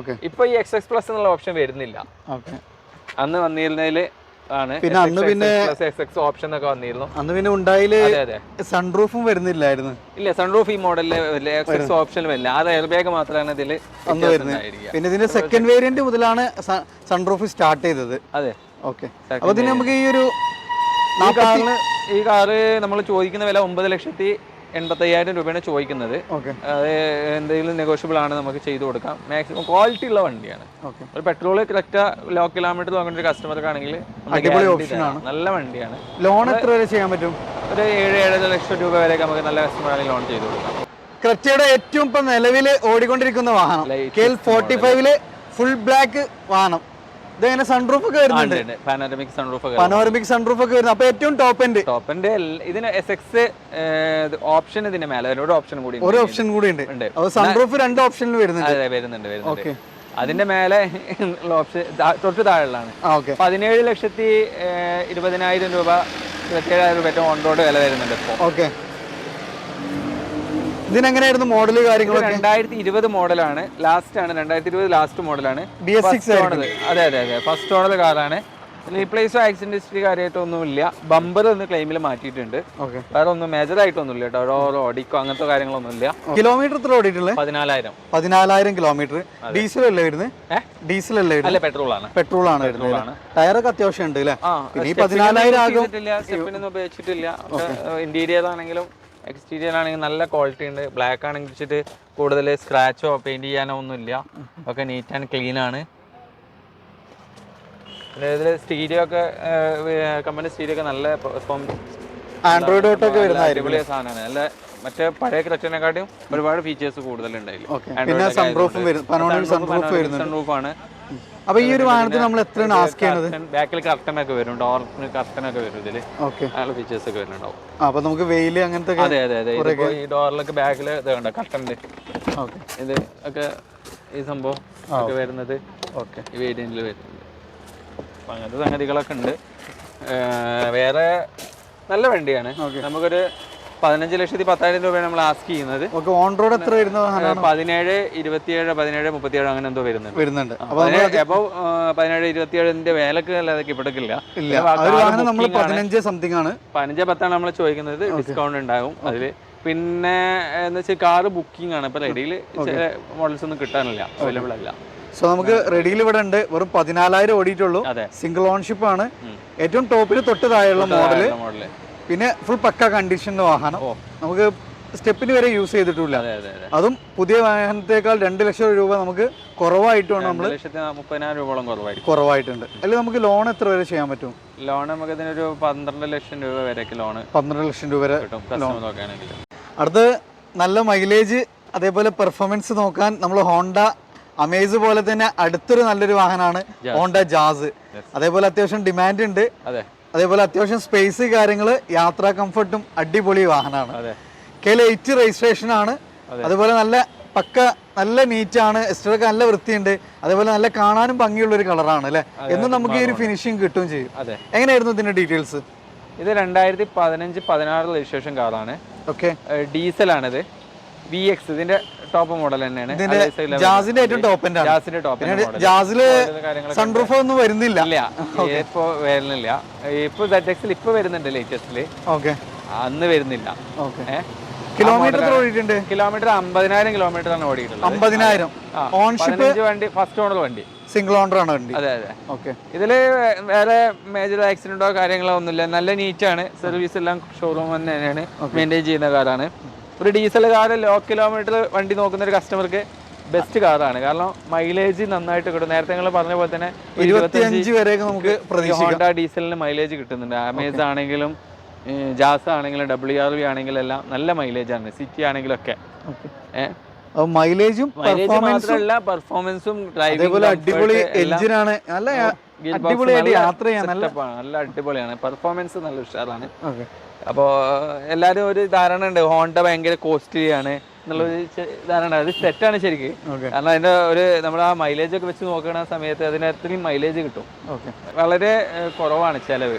ഇപ്പൊ ഈ XX Plus എന്നുള്ള ഓപ്ഷൻ വരുന്നില്ല. അന്ന് വന്നിരുന്നതിൽ ആണ് SX ഓപ്ഷൻ ഒക്കെ വന്നിരുന്നു. അന്ന് പിന്നെ ഉണ്ടായില് സൺറൂഫും വരുന്നില്ലായിരുന്നു. ഇല്ല, സൺറൂഫ് ഈ മോഡലില് SX ഓപ്ഷൻ വരില്ല. ആ എയർ ബാഗ് മാത്രമാണ് ഇതിൽ അന്ന് വരുന്നത്. പിന്നെ ഇതിന്റെ സെക്കൻഡ് വേരിയന്റ് മുതലാണ് സൺറൂഫ് സ്റ്റാർട്ട് ചെയ്തത്. അതെ, ഓക്കെ. അപ്പൊ ഇതിന് നമുക്ക് ഈ കാറ് നമ്മൾ ചോദിക്കുന്ന വില 9,80,000 രൂപയാണ് ചോദിക്കുന്നത്. അത് എന്തെങ്കിലും നെഗോഷ്യബിൾ ആണ്, നമുക്ക് ചെയ്തു കൊടുക്കാം. മാക്സിമം ക്വാളിറ്റി ഉള്ള വണ്ടിയാണ്. ഒരു പെട്രോൾ കറക്റ്റ് ലോ കിലോമീറ്റർ നോക്കുന്ന ഒരു കസ്റ്റമർക്കാണെങ്കിൽ നല്ല വണ്ടിയാണ്. ലോൺ എത്ര വരെ ചെയ്യാൻ പറ്റും? ഒരു 7-7.5 ലക്ഷം രൂപ വരെ നമുക്ക് നല്ല കസ്റ്റമറാണെങ്കിൽ ലോൺ ചെയ്തു കൊടുക്കാം. ക്രെറ്റയുടെ ഏറ്റവും ഇപ്പൊ നിലവിൽ ഓടിക്കൊണ്ടിരിക്കുന്ന വാഹനം KL 45 ഫുൾ ബ്ലാക്ക് വാഹനം. ഇതെങ്ങനെ സൺറൂഫ് ഒക്കെ വരുന്നുണ്ട്? പാനോരമിക് സൺറൂഫ് ഒക്കെ വരുന്നത്. അപ്പൊ ഏറ്റവും ടോപ്പ് എൻഡ് ഇതിന് SX ഓപ്ഷൻ ഇതിന്റെ മേലെ ഒരു ഓപ്ഷൻ കൂടി ഉണ്ട്. സൺറൂഫ് 2 ഓപ്ഷനിൽ വരുന്നുണ്ട്. അതിന്റെ മേലെ ഓപ്ഷൻ തൊട്ട് താഴെയാണ്. 17,20,000 രൂപ 27,000 രൂപ ഓൺ റോഡ് വില വരുന്നുണ്ട് ഇപ്പോൾ. ഓക്കെ. ഇതിനെങ്ങനെയായിരുന്നു മോഡല് കാര്യങ്ങളൊക്കെ? 2020 മോഡലാണ്, ലാസ്റ്റ് ആണ്, 2020 ലാസ്റ്റ് മോഡലാണ്. BS6 അതെ അതെ അതെ, ഫസ്റ്റ് ഓണർ കാറാണ്. റീപ്ലേസോ ആക്സിഡന്റ് ഹിസ്റ്ററി കാര്യമായിട്ടൊന്നുമില്ല. ബമ്പർ ഒന്ന് ക്ലെയിമിൽ മാറ്റിയിട്ടുണ്ട്, വേറെ ഒന്നും മേജർ ആയിട്ടൊന്നുമില്ല കേട്ടോ. ഓരോ ഓടിക്കോ അങ്ങനത്തെ കാര്യങ്ങളൊന്നുമില്ല. കിലോമീറ്റർ എത്ര ഓടിയിട്ടുള്ളത്? 14,000 കിലോമീറ്റർ. ഡീസൽ അല്ലേ വരുന്നത്? ഡീസൽ അല്ലേ വരുന്നത്? അല്ല, പെട്രോൾ ആണ്. പെട്രോൾ ആണ് വരുന്നത്. ടയറൊക്കെ അത്യാവശ്യം ഉണ്ട് അല്ലേ? ഈ 14,000 ആകും. സ്റ്റെപ്പിനൊന്നും ഉപയോഗിച്ചിട്ടില്ല. ഇന്റീരിയർ ആണെങ്കിലും എക്സ്റ്റീരിയർ ആണെങ്കിലും നല്ല ക്വാളിറ്റി ഉണ്ട്. ബ്ലാക്ക് ആണെങ്കിൽ വെച്ചിട്ട് കൂടുതൽ സ്ക്രാച്ചോ പെയിന്റ് ചെയ്യാനോ ഒന്നുമില്ല, ഒക്കെ നീറ്റ് ആൻഡ് ക്ലീൻ ആണ്. പിന്നെ ഇതിൽ സ്റ്റീരിയോ ഒക്കെ കമ്പനി സ്റ്റീരിയോ ഒക്കെ നല്ല ആൻഡ്രോയിഡ് ഓട്ടൊക്കെ വരുന്ന അടിപൊളിയ സാധനമാണ്. നല്ല മറ്റേ പഴയ ക്രെറ്റനെക്കാട്ടും ഒരുപാട് ഫീച്ചേഴ്സ് കൂടുതലുണ്ടായില്ല. സൺറൂഫാണ്. അപ്പൊ ഈ ഒരു വാഹനത്തിൽ നമ്മൾ എത്രയാണ് ആസ്ക് ചെയ്യുന്നത്? ബാക്കിൽ കർട്ടൻ ഒക്കെ വരും, ഡോറിന് കർട്ടൻ ഒക്കെ വരും. ഇതില് നല്ല ഫീച്ചേഴ്സ് ഒക്കെ വരുന്നുണ്ടാവും. അപ്പൊ നമുക്ക് വെയില് അങ്ങനത്തെ? അതെ അതെ അതെ. ഈ ഡോറിലൊക്കെ ബാക്കിൽ ഇതുണ്ട് കർട്ടൻ്റെ. ഇത് ഒക്കെ ഈ സംഭവം ഒക്കെ വരുന്നത് ഈ വേരിയന്റിൽ വരുന്നുണ്ട്. അപ്പൊ അങ്ങനത്തെ സംഗതികളൊക്കെ ഉണ്ട്. വേറെ നല്ല വണ്ടിയാണ്. നമുക്കൊരു 15,10,000 രൂപയാണ് നമ്മൾ ആസ്ക് ചെയ്യുന്നത്. ഓൺ റോഡ് എത്ര വരുന്നത്? 17, 27, 17, 37 അങ്ങനെ എന്തോ വരുന്നുണ്ട്. അപ്പൊ 17, 27 വേലക്ക് അല്ലാതെ ഇവിടേക്കില്ല. 15-10 നമ്മൾ ചോദിക്കുന്നത്. ഡിസ്കൗണ്ട് ഉണ്ടാകും അതില്. പിന്നെ എന്ന് വെച്ചാൽ കാറ് ബുക്കിംഗ് ആണ്. ഇപ്പൊ റെഡിയിൽ ചില മോഡൽസ് ഒന്നും കിട്ടാനില്ല, അവൈലബിൾ അല്ല. സോ നമുക്ക് റെഡിയിൽ ഇവിടെ ഉണ്ട്. വെറും 14,000 ഓടിയിട്ടുള്ളൂ. സിംഗിൾ ഓൺഷിപ്പ് ആണ്. ഏറ്റവും ടോപ്പിൽ തൊട്ട് താഴെയുള്ള മോഡല്. പിന്നെ ഫുൾ പക്ക കണ്ടീഷന്റെ വാഹനം. നമുക്ക് സ്റ്റെപ്പിന് വരെ യൂസ് ചെയ്തിട്ടില്ല. അതും പുതിയ വാഹനത്തെക്കാൾ 2 ലക്ഷം രൂപ നമുക്ക് കുറവായിട്ടാണ്. നമ്മൾ 30,000 രൂപയോളം കുറവായിട്ടുണ്ട്. അല്ലെങ്കിൽ നമുക്ക് ലോൺ എത്ര വരെ ചെയ്യാൻ പറ്റും? ലോൺ നമുക്ക് ഇതിനൊരു 12 ലക്ഷം രൂപ വരെയൊക്കെ ലോൺ. 12 ലക്ഷം രൂപ വരെ അടുത്ത് നല്ല മൈലേജ് അതേപോലെ പെർഫോമൻസ് നോക്കാൻ നമ്മൾ ഹോണ്ട അമേസ് പോലെ തന്നെ അടുത്തൊരു നല്ലൊരു വാഹനമാണ് ഹോണ്ട ജാസ്. അതേപോലെ അത്യാവശ്യം ഡിമാൻഡ് ഉണ്ട്. അതേപോലെ അത്യാവശ്യം സ്പേസ് കാര്യങ്ങള് യാത്രാ കംഫർട്ടും അടിപൊളി വാഹനമാണ്. KL8 രജിസ്ട്രേഷൻ ആണ്. അതുപോലെ നല്ല പക്ക നല്ല നീറ്റ് ആണ്. എസ്റ്ററൊക്കെ നല്ല വൃത്തിയുണ്ട്. അതേപോലെ നല്ല കാണാനും ഭംഗിയുള്ള ഒരു കളറാണ് അല്ലെ. എന്നും നമുക്ക് ഈ ഒരു ഫിനിഷിംഗ് കിട്ടുകയും ചെയ്യും. എങ്ങനെയായിരുന്നു ഇതിന്റെ ഡീറ്റെയിൽസ്? ഇത് 2015-16 രജിസ്ട്രേഷൻ കാറാണ്. ഡീസലാണിത്. VX ഇതിന്റെ ടോപ്പ് മോഡൽ തന്നെയാണ്. ജാസിന്റെ ഏറ്റവും ടോപ്പ് എൻഡ്. ജാസില് സൺറൂഫ് ഒന്നും വരുന്നില്ല. ഇപ്പൊ വരുന്നില്ല. ഇപ്പൊ ZX ഇപ്പൊ വരുന്നുണ്ട് ലേറ്റസ്റ്റില്. അന്ന് വരുന്നില്ല. കിലോമീറ്റർ ഓടിയിട്ടുണ്ട്. കിലോമീറ്റർ 50,000 കിലോമീറ്റർ ആണ് ഓടിയിട്ടുള്ളത്. 50,000. ഓൺഷിപ്പ് വണ്ടി, ഫസ്റ്റ് ഓണർ വണ്ടി, സിംഗിൾ ഓണർ ആണ് വണ്ടി. അതെ അതെ. ഇതില് വേറെ മേജർ ആക്സിഡന്റോ കാര്യങ്ങളോ ഒന്നുമില്ല. നല്ല നീറ്റാണ്. സർവീസ് എല്ലാം ഷോറൂം തന്നെയാണ് മെയിൻറ്റെയിൻ ചെയ്യുന്ന കാറാണ്. ഒരു ഡീസൽ കാർ ലോ കിലോമീറ്റർ വണ്ടി നോക്കുന്ന ഒരു കസ്റ്റമർക്ക് ബെസ്റ്റ് കാറാണ്. കാരണം മൈലേജ് നന്നായിട്ട് കിട്ടും. നേരത്തെ നിങ്ങൾ പറഞ്ഞ പോലെ തന്നെ 25 വരെ നമുക്ക് ഹോണ്ട ഡീസലിന് മൈലേജ് കിട്ടുന്നുണ്ട്. അമേസ് ആണെങ്കിലും ജാസ് ആണെങ്കിലും WRV ആണെങ്കിലും എല്ലാം നല്ല മൈലേജ് ആണ്. സിറ്റി ആണെങ്കിലും ഒക്കെ മൈലേജും മാത്രമല്ല പെർഫോമൻസും ഡ്രൈവിംഗ് അടിപൊളി എഞ്ചിനാണ്. നല്ല അടിപൊളിയായിട്ട് യാത്ര ചെയ്യാൻ നല്ല അടിപൊളിയാണ്. പെർഫോമൻസ് നല്ല ഉഷാറാണ്. അപ്പോൾ എല്ലാവരും ഒരു ധാരണ ഉണ്ട് ഹോണ്ട ഭയങ്കര കോസ്റ്റ്ലി ആണ് എന്നുള്ളൊരു ധാരണ. അത് തെറ്റാണ് ശരിക്കും. കാരണം അതിന്റെ ഒരു നമ്മൾ ആ മൈലേജ് ഒക്കെ വെച്ച് നോക്കുന്ന സമയത്ത് അതിന് അത്രയും മൈലേജ് കിട്ടും. വളരെ കുറവാണ് ചെലവ്.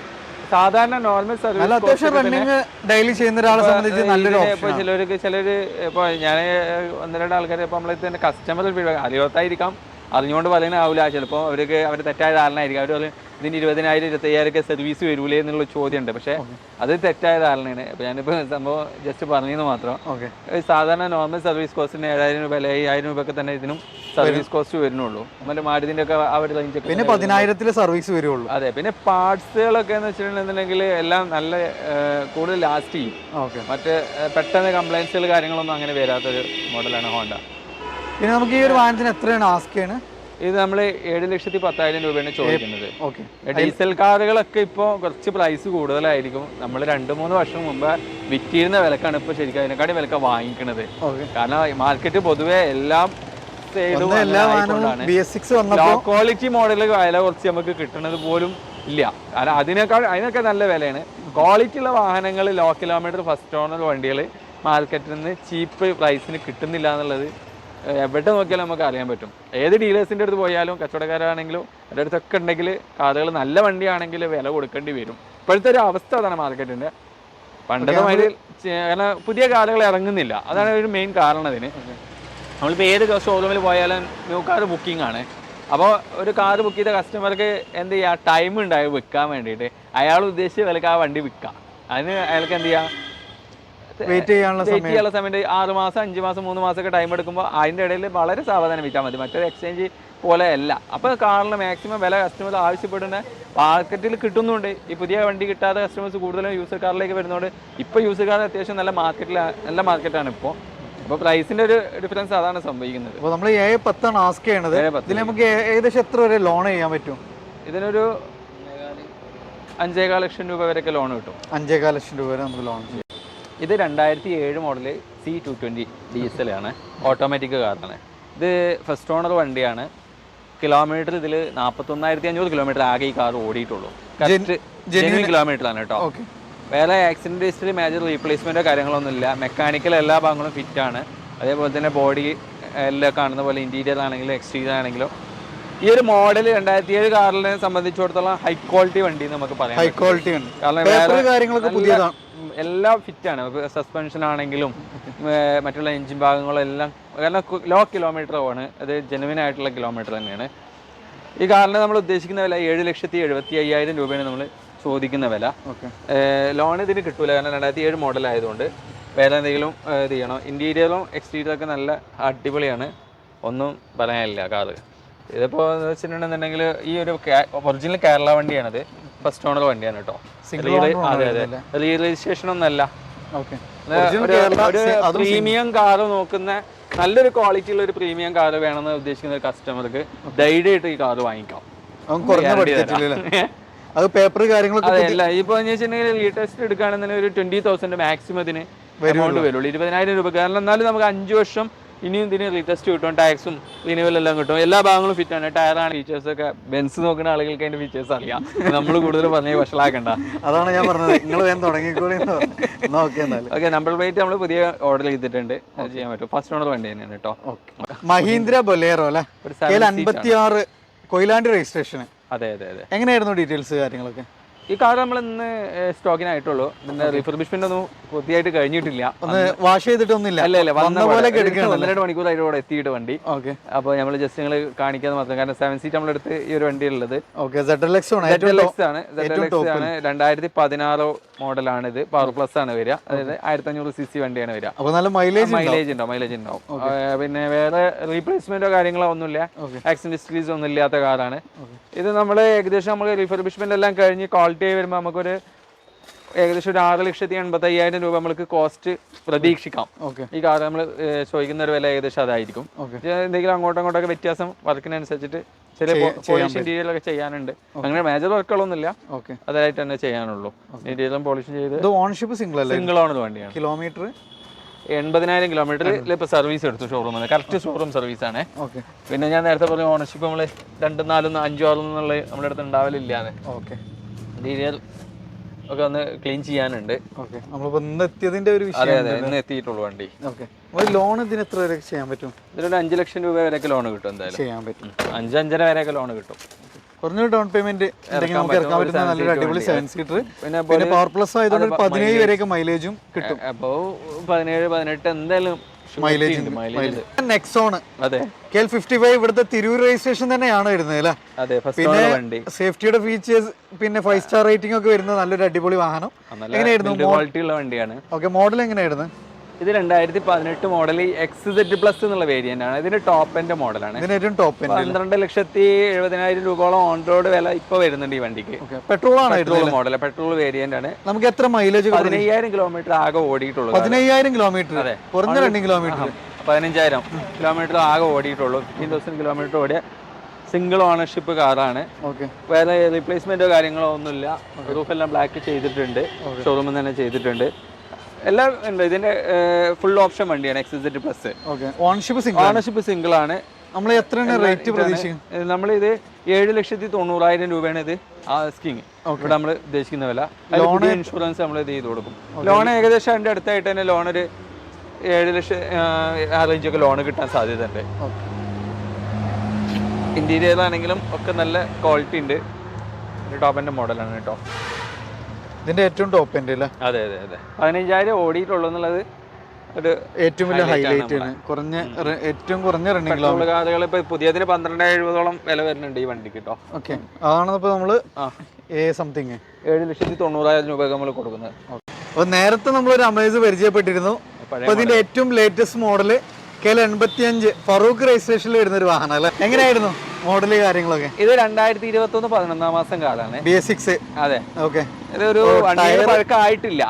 സാധാരണ നോർമൽ സർവീസ് ഡെയിലി ചെയ്യുന്ന ഒരാളെ സംബന്ധിച്ച് നല്ലൊരു ഇപ്പൊ ചിലര് ഇപ്പൊ ഞാൻ 1-2 ആൾക്കാർ ഇപ്പൊ നമ്മളെ തന്നെ കസ്റ്റമർ അറിയാത്തായിരിക്കാം, അറിഞ്ഞുകൊണ്ട് പറയുന്നതാവില്ല. ചിലപ്പോൾ അവർക്ക് അവർ തെറ്റായ ധാരണ ആയിരിക്കും. അവർ പറയും ഇതിന് 20,000 25,000 സർവീസ് വരൂലേ എന്നുള്ള ചോദ്യമുണ്ട്. പക്ഷേ അത് തെറ്റായ ധാരണയാണ്. അപ്പോൾ ഞാനിപ്പോൾ സംഭവം ജസ്റ്റ് പറഞ്ഞെന്ന് മാത്രം. സാധാരണ നോർമൽ സർവീസ് കോസ്റ്റിന് 7,000 രൂപ അല്ലെ 5,000 രൂപയൊക്കെ തന്നെ ഇതിനും സർവീസ് കോസ്റ്റ് വരുന്നുള്ളൂ. മറ്റേ മാരുതിൻ്റെ ഒക്കെ ആ ഒരു റേഞ്ചൊക്കെ പിന്നെ 10,000 സർവീസ് വരുള്ളൂ. അതെ. പിന്നെ പാർട്സുകളൊക്കെ എന്ന് വെച്ചിട്ടുണ്ടെന്നുണ്ടെങ്കിൽ എല്ലാം നല്ല കൂടുതൽ ലാസ്റ്റ് ചെയ്യും. മറ്റേ പെട്ടെന്ന് കംപ്ലൈൻസുകൾ കാര്യങ്ങളൊന്നും അങ്ങനെ വരാത്തൊരു മോഡലാണ് ഹോണ്ട. പിന്നെ നമുക്ക് ഈ ഒരു വാഹനത്തിന് എത്രയാണ് ആസ്ക് ചെയ്യണത്? ഇത് നമ്മൾ 7,10,000 രൂപയാണ് ചോദിക്കുന്നത്. ഡീസൽ കാറുകളൊക്കെ ഇപ്പോൾ കുറച്ച് പ്രൈസ് കൂടുതലായിരിക്കും. നമ്മൾ 2-3 വർഷം മുമ്പ് വിറ്റിരുന്ന വിലക്കാണ് ഇപ്പോൾ ശരിക്കും അതിനെക്കാട്ടി വിലക്ക വാങ്ങിക്കുന്നത്. കാരണം മാർക്കറ്റ് പൊതുവെ എല്ലാം ലോ ക്വാളിറ്റി മോഡൽ വില കുറച്ച് നമുക്ക് കിട്ടുന്നത് പോലും ഇല്ല. കാരണം അതിനൊക്കെ നല്ല വിലയാണ്. ക്വാളിറ്റി ഉള്ള വാഹനങ്ങൾ ലോ കിലോമീറ്റർ ഫസ്റ്റ് ഓണർ വണ്ടികൾ മാർക്കറ്റിൽ നിന്ന് ചീപ്പ് പ്രൈസിന് കിട്ടുന്നില്ല എന്നുള്ളത് എവിടെ നോക്കിയാലും നമുക്ക് അറിയാൻ പറ്റും. ഏത് ഡീലേഴ്സിൻ്റെ അടുത്ത് പോയാലും കച്ചവടക്കാരാണെങ്കിലും അവരുടെ അടുത്തൊക്കെ ഉണ്ടെങ്കിൽ കാറുകൾ നല്ല വണ്ടിയാണെങ്കിൽ വില കൊടുക്കേണ്ടി വരും. ഇപ്പോഴത്തെ ഒരു അവസ്ഥ അതാണ് മാർക്കറ്റിൻ്റെ. പണ്ടത്തെ മാതിരി കാരണം പുതിയ കാറുകൾ ഇറങ്ങുന്നില്ല, അതാണ് ഒരു മെയിൻ കാരണം അതിന്. നമ്മളിപ്പോൾ ഏത് ഷോറൂമിൽ പോയാലും ന്യൂ കാർ ബുക്കിംഗ് ആണ്. അപ്പോൾ ഒരു കാർ ബുക്ക് ചെയ്ത കസ്റ്റമർക്ക് എന്ത് ചെയ്യുക, ടൈം ഉണ്ടായി വിൽക്കാൻ വേണ്ടിയിട്ട് അയാൾ ഉദ്ദേശിച്ച വിലക്ക് ആ വണ്ടി വിൽക്കാം. അതിന് അയാൾക്ക് എന്ത് ചെയ്യാം, വെയിറ്റ് ചെയ്യാനുള്ള സമയത്ത് 6 മാസം 5 മാസം 3 മാസമൊക്കെ ടൈം എടുക്കുമ്പോൾ അതിൻ്റെ ഇടയിൽ വളരെ സാവധാനം വിറ്റാൽ മതി. മറ്റൊരു എക്സ്ചേഞ്ച് പോലെ അല്ല. അപ്പോൾ കാറിന് മാക്സിമം വില കസ്റ്റമേഴ്സ് ആവശ്യപ്പെടുന്ന മാർക്കറ്റിൽ കിട്ടുന്നുണ്ട്. ഈ പുതിയ വണ്ടി കിട്ടാത്ത കസ്റ്റമേഴ്സ് കൂടുതലും യൂസർ കാറിലേക്ക് വരുന്നതുകൊണ്ട് ഇപ്പോൾ യൂസർ കാർ അത്യാവശ്യം നല്ല മാർക്കറ്റാണ് ഇപ്പോൾ. അപ്പോൾ പ്രൈസിന്റെ ഒരു ഡിഫറൻസ് അതാണ് സംഭവിക്കുന്നത്. അപ്പോൾ നമ്മൾ 7-10 ആസ്ക് ചെയ്യണത്. ഇതിൽ നമുക്ക് ഏകദേശം എത്ര വരെ ലോൺ ചെയ്യാൻ പറ്റും? ഇതിനൊരു 5.25 ലക്ഷം രൂപ വരെയൊക്കെ ലോൺ കിട്ടും. 5.25 ലക്ഷം രൂപ വരെ നമുക്ക് ലോൺ ചെയ്യാം. ഇത് 2007 മോഡൽ C220 ഡീസലാണ്, ഓട്ടോമാറ്റിക് കാറാണ്. ഇത് ഫസ്റ്റ് ഓണർ വണ്ടിയാണ്. കിലോമീറ്റർ ഇതിൽ 41,500 കിലോമീറ്റർ ആകെ ഈ കാർ ഓടിയിട്ടുള്ളൂ. ജെന്യൂൻ കിലോമീറ്ററാണ് കേട്ടോ. വേറെ ആക്സിഡന്റ് ഹിസ്റ്ററി, മേജർ റീപ്ലേസ്മെന്റോ കാര്യങ്ങളൊന്നുമില്ല. മെക്കാനിക്കൽ എല്ലാ ഭാഗങ്ങളും ഫിറ്റാണ്. അതേപോലെ തന്നെ ബോഡി എല്ലാം കാണുന്ന പോലെ ഇന്റീരിയർ ആണെങ്കിലും എക്സ്റ്റീരിയർ ആണെങ്കിലും ഈ ഒരു മോഡൽ 2007 കാറിനെ സംബന്ധിച്ചിടത്തോളം ഹൈ ക്വാളിറ്റി വണ്ടി നമുക്ക് പറയാം. ഹൈ ക്വാളിറ്റി ആണ്. കാരണം എല്ലാം ഫിറ്റാണ്. സസ്പെൻഷൻ ആണെങ്കിലും മറ്റുള്ള എഞ്ചിൻ ഭാഗങ്ങളും എല്ലാം, കാരണം ലോ കിലോമീറ്റർ ആണ്. അത് ജെനുവിൻ ആയിട്ടുള്ള കിലോമീറ്റർ തന്നെയാണ്. ഈ കാറിന് നമ്മൾ ഉദ്ദേശിക്കുന്ന വില 7,75,000 രൂപയാണ് നമ്മൾ ചോദിക്കുന്ന വില. ലോൺ ഇതിന് കിട്ടൂല, കാരണം 2007 മോഡൽ ആയതുകൊണ്ട്. വേറെ എന്തെങ്കിലും ഇത് ചെയ്യണം. ഇന്റീരിയറും എക്സ്റ്റീരിയറും ഒക്കെ നല്ല അടിപൊളിയാണ്, ഒന്നും പറയാനില്ല കാറ്. ഇതിപ്പോൾ എന്ന് വെച്ചിട്ടുണ്ടെന്നുണ്ടെങ്കിൽ ഈ ഒരു ഒറിജിനൽ കേരള വണ്ടിയാണത്. ഫസ്റ്റ് ഓണർ വണ്ടിയാണ് കേട്ടോ. അതെ അതെ, റീ രജിസ്ട്രേഷൻ ഒന്നല്ല. ഒരു പ്രീമിയം കാറ് നോക്കുന്ന, നല്ലൊരു ക്വാളിറ്റി ഉള്ള ഒരു പ്രീമിയം കാറ് വേണമെന്ന് ഉദ്ദേശിക്കുന്ന ഒരു കസ്റ്റമർക്ക് ധൈര്യമായിട്ട് ഈ കാറ് വാങ്ങിക്കാം. അത് പേപ്പർ കാര്യങ്ങളൊക്കെ അല്ല. ഇപ്പൊ വെച്ചിട്ടുണ്ടെങ്കിൽ റീ ടെസ്റ്റ് എടുക്കുകയാണെന്നുണ്ടെങ്കിൽ ഒരു 20,000 മാക്സിമം ഇതിന് എമൗണ്ട് വരുള്ളൂ. 20,000 രൂപ. കാരണം എന്നാലും നമുക്ക് 5 വർഷം ഇനിയും ഇതിന് റീടെസ്റ്റ് കിട്ടും. ടാക്സും റിന്യൂവൽ എല്ലാം കിട്ടും. എല്ലാ ഭാഗങ്ങളും ഫിറ്റ് ആണ്. ടയറാണ്, ഫീച്ചേഴ്സ് ഒക്കെ. ബെൻസ് നോക്കുന്ന ആളുകൾക്ക് അതിന്റെ ഫീച്ചേഴ്സ് അറിയാം. നമ്മൾ കൂടുതൽ പറഞ്ഞ് വഷളാക്കണ്ട. അതാണ് ഞാൻ പറഞ്ഞത്, നിങ്ങൾ വേഗം തുടങ്ങിക്കൂടി. ഓക്കെ, നമ്പർ പ്ലേറ്റ് നമ്മൾ പുതിയ ഓർഡർ ചെയ്തിട്ടുണ്ട്, അത് ചെയ്യാൻ പറ്റും. ഫസ്റ്റ് ഓണർ വണ്ടി തന്നെയാണ് കേട്ടോ. മഹീന്ദ്ര ബൊലേറോ അല്ലേ? 56 കൊയിലാണ്ടി രജിസ്ട്രേഷൻ. അതെ അതെ അതെ. എങ്ങനെയായിരുന്നു ഡീറ്റെയിൽസ് കാര്യങ്ങളൊക്കെ? ഈ കാർ നമ്മൾ ഇന്ന് സ്റ്റോക്കിനായിട്ടുള്ളൂ. പിന്നെ റിഫർബിഷ്മെന്റ് ഒന്നും പൂർത്തിയായിട്ട് കഴിഞ്ഞിട്ടില്ല. വാഷ് ചെയ്തിട്ടൊന്നുമില്ല. അല്ല 1-2 മണിക്കൂറായിട്ട് ഇവിടെ എത്തിയിട്ട് വണ്ടി. അപ്പോൾ നമ്മൾ ജസ്റ്റ് നിങ്ങൾ കാണിക്കാതെ മാത്രം. കാരണം 7 സീറ്റ് നമ്മളെടുത്ത് ഈ ഒരു വണ്ടി ഉള്ളത് ZLX ആണ്. 2016 മോഡലാണ്. ഇത് പവർ പ്ലസ് ആണ് വരിക. അതായത് 1500 cc വണ്ടിയാണ് വരിക. മൈലേജ് ഉണ്ടാവും. പിന്നെ വേറെ റീപ്ലേസ്മെന്റോ കാര്യങ്ങളോ ഒന്നുമില്ല. ആക്സിഡന്റ് ഹിസ്റ്ററീസ് ഒന്നും ഇല്ലാത്ത കാറാണ് ഇത്. നമ്മൾ ഏകദേശം നമ്മൾ റിഫർബിഷ്മെന്റ് എല്ലാം കഴിഞ്ഞ് ക്വാളിറ്റി ആയി വരുമ്പോൾ നമുക്കൊരു ഏകദേശം ഒരു 6,85,000 രൂപ നമ്മൾക്ക് കോസ്റ്റ് പ്രതീക്ഷിക്കാം. ഈ കാർ നമ്മൾ ചോദിക്കുന്ന ഒരു വില ഏകദേശം അതായിരിക്കും. എന്തെങ്കിലും അങ്ങോട്ടൊക്കെ വ്യത്യാസം വർക്കിനനുസരിച്ചിട്ട് ചില പോളിഷ് ഇന്റീരിയർ ഒക്കെ ചെയ്യാനുണ്ട്. അങ്ങനെ മേജർ വർക്കുകളൊന്നുമില്ല, അതായിട്ട് തന്നെ ചെയ്യാനുള്ളൂ. ഇന്റീരിയറും പോളിഷ് ചെയ്ത്. ഓണർഷിപ്പ് സിംഗിൾ ഓണർ വണ്ടിയാണ്. കിലോമീറ്റർ 80,000 കിലോമീറ്ററിൽ ഇപ്പൊ സർവീസ് എടുത്തു ഷോറൂം. കറക്റ്റ് ഷോറൂം സർവീസ് ആണ്. പിന്നെ ഞാൻ നേരത്തെ പറഞ്ഞ ഓണർഷിപ്പ് നമ്മള് 2, 4, 5, 6 എന്നുള്ള നമ്മുടെ അടുത്ത് ഉണ്ടാവലില്ലാതെ. ഇന്റീരിയർ ഒക്കെ ഒന്ന് ക്ലീൻ ചെയ്യാനുണ്ട്. അതെ അതെ, ഇന്ന് എത്തിയിട്ടുള്ളൂ വണ്ടി. ലോൺ ഇതിന് എത്ര വരെ ചെയ്യാൻ പറ്റും? ഇതിലൊരു 5 ലക്ഷം രൂപ വരെയൊക്കെ ലോൺ കിട്ടും. എന്തായാലും ചെയ്യാൻ പറ്റും. 5-5.5 വരെയൊക്കെ ലോൺ കിട്ടും. കുറഞ്ഞ ഡൗൺ പേയ്മെന്റ് ഇറക്കാൻ പറ്റുന്ന നല്ലൊരു അടിപൊളി 7 സീറ്റർ. പിന്നെ പവർ പ്ലസ് ആയതുകൊണ്ട് 17 വരെയൊക്കെ മൈലേജും കിട്ടും. അപ്പോ 17-18 എന്തായാലും മൈലേജ്. നെക്സോൺ KL55 ഇവിടുത്തെ തിരൂർ രജിസ്ട്രേഷൻ തന്നെയാണ് വരുന്നത് അല്ലേ? പിന്നെ സേഫ്റ്റിയുടെ ഫീച്ചേഴ്സ്, പിന്നെ 5 സ്റ്റാർ റേറ്റിംഗ് ഒക്കെ വരുന്ന നല്ലൊരു അടിപൊളി വാഹനം. എങ്ങനെയായിരുന്നു? ക്വാളിറ്റി ഉള്ള വണ്ടിയാണ്. മോഡൽ എങ്ങനെയായിരുന്നു? ഇത് 2018 മോഡൽ XZ പ്ലസ് എന്നുള്ള വേരിയന്റ് ആണ്. ഇതിന്റെ ടോപ്പ് എൻഡ് മോഡലാണ്. 12,70,000 രൂപയോളം ഓൺ റോഡ് വില ഇപ്പൊ വരുന്നുണ്ട് ഈ വണ്ടിക്ക്. പെട്രോൾ ആണ് മോഡൽ, പെട്രോൾ വേരിയന്റ് ആണ്. നമുക്ക് എത്ര മൈലേജ്? 15,000 കിലോമീറ്റർ ആകെ ഓടിയിട്ടുള്ളൂ. 15,000 കിലോമീറ്റർ? കുറഞ്ഞ റണ്ണിംഗ് കിലോമീറ്റർ. 15,000 കിലോമീറ്റർ ആകെ ഓടിയിട്ടുള്ളൂ. 15,000 കിലോമീറ്റർ ഓടിയ സിംഗിൾ ഓണർഷിപ്പ് കാറാണ്. വേറെ റീപ്ലേസ്മെന്റോ കാര്യങ്ങളോ ഒന്നുമില്ല. റൂഫ് എല്ലാം ബ്ലാക്ക് ചെയ്തിട്ടുണ്ട്, ഷോറൂമിൽ തന്നെ ചെയ്തിട്ടുണ്ട്. എല്ലാം ഉണ്ട്. ഇതിന്റെ ഫുൾ ഓപ്ഷൻ വണ്ടിയാണ് XZ പ്ലസ്. ഓണർഷിപ്പ് സിംഗിൾ ആണ്. നമ്മൾ എത്ര റേറ്റ് പ്രതീക്ഷിക്കും? നമ്മളിത് 7,90,000 രൂപയാണ് ഇത് ആസ്കിങ്. ഇവിടെ നമ്മൾ ഉദ്ദേശിക്കുന്ന വില. ഇൻഷുറൻസ് നമ്മൾ ഇത് ചെയ്ത് കൊടുക്കും. ലോൺ ഏകദേശം അതിന്റെ അടുത്തായിട്ട് തന്നെ ലോൺ ഒരു 7 ലക്ഷം ആ റേഞ്ചൊക്കെ ലോൺ കിട്ടാൻ സാധ്യതയുണ്ട്. ഇന്റീരിയർ ആണെങ്കിലും ഒക്കെ നല്ല ക്വാളിറ്റി ഉണ്ട്. ടോപ്പ് എൻഡ് മോഡലാണ് കേട്ടോ. ഇതിന്റെ ഏറ്റവും ടോപ്പ് എൻഡ് അല്ലേ? അതെ അതെ അതെ 15,000 ഓടിയിട്ടുള്ളൂ എന്നുള്ളത് ഒരു ഏറ്റവും വലിയ ഹൈലൈറ്റ് ആണ്. ഏറ്റവും കുറഞ്ഞ റണ്ണിംഗ് കിലോമീറ്റർ കാറുകൾ ഇപ്പൊ പുതിയതിന് 12,70 വില വരുന്നുണ്ട് ഈ വണ്ടിക്ക് കേട്ടോ. ഓക്കെ, അതാണ് ഇപ്പൊ നമ്മള് സംതിങ് 7,90,000 രൂപ നമ്മൾ കൊടുക്കുന്നത്. അപ്പൊ നേരത്തെ നമ്മളൊരു അമേസ് പരിചയപ്പെട്ടിരുന്നു. അപ്പൊ ഇതിന്റെ ഏറ്റവും ലേറ്റസ്റ്റ് മോഡല് KL85 ഫറൂഖ് രജിസ്ട്രേഷനിൽ വരുന്ന ഒരു വാഹനം അല്ലേ? എങ്ങനെയായിരുന്നു മോഡല് കാര്യങ്ങളൊക്കെ? ഇത് 2021 11 മാസം കാറാണ്. BS6. അതെ. ഓക്കെ, ഇതൊരു വണ്ടിയുടെ പഴക്കമായിട്ടില്ല.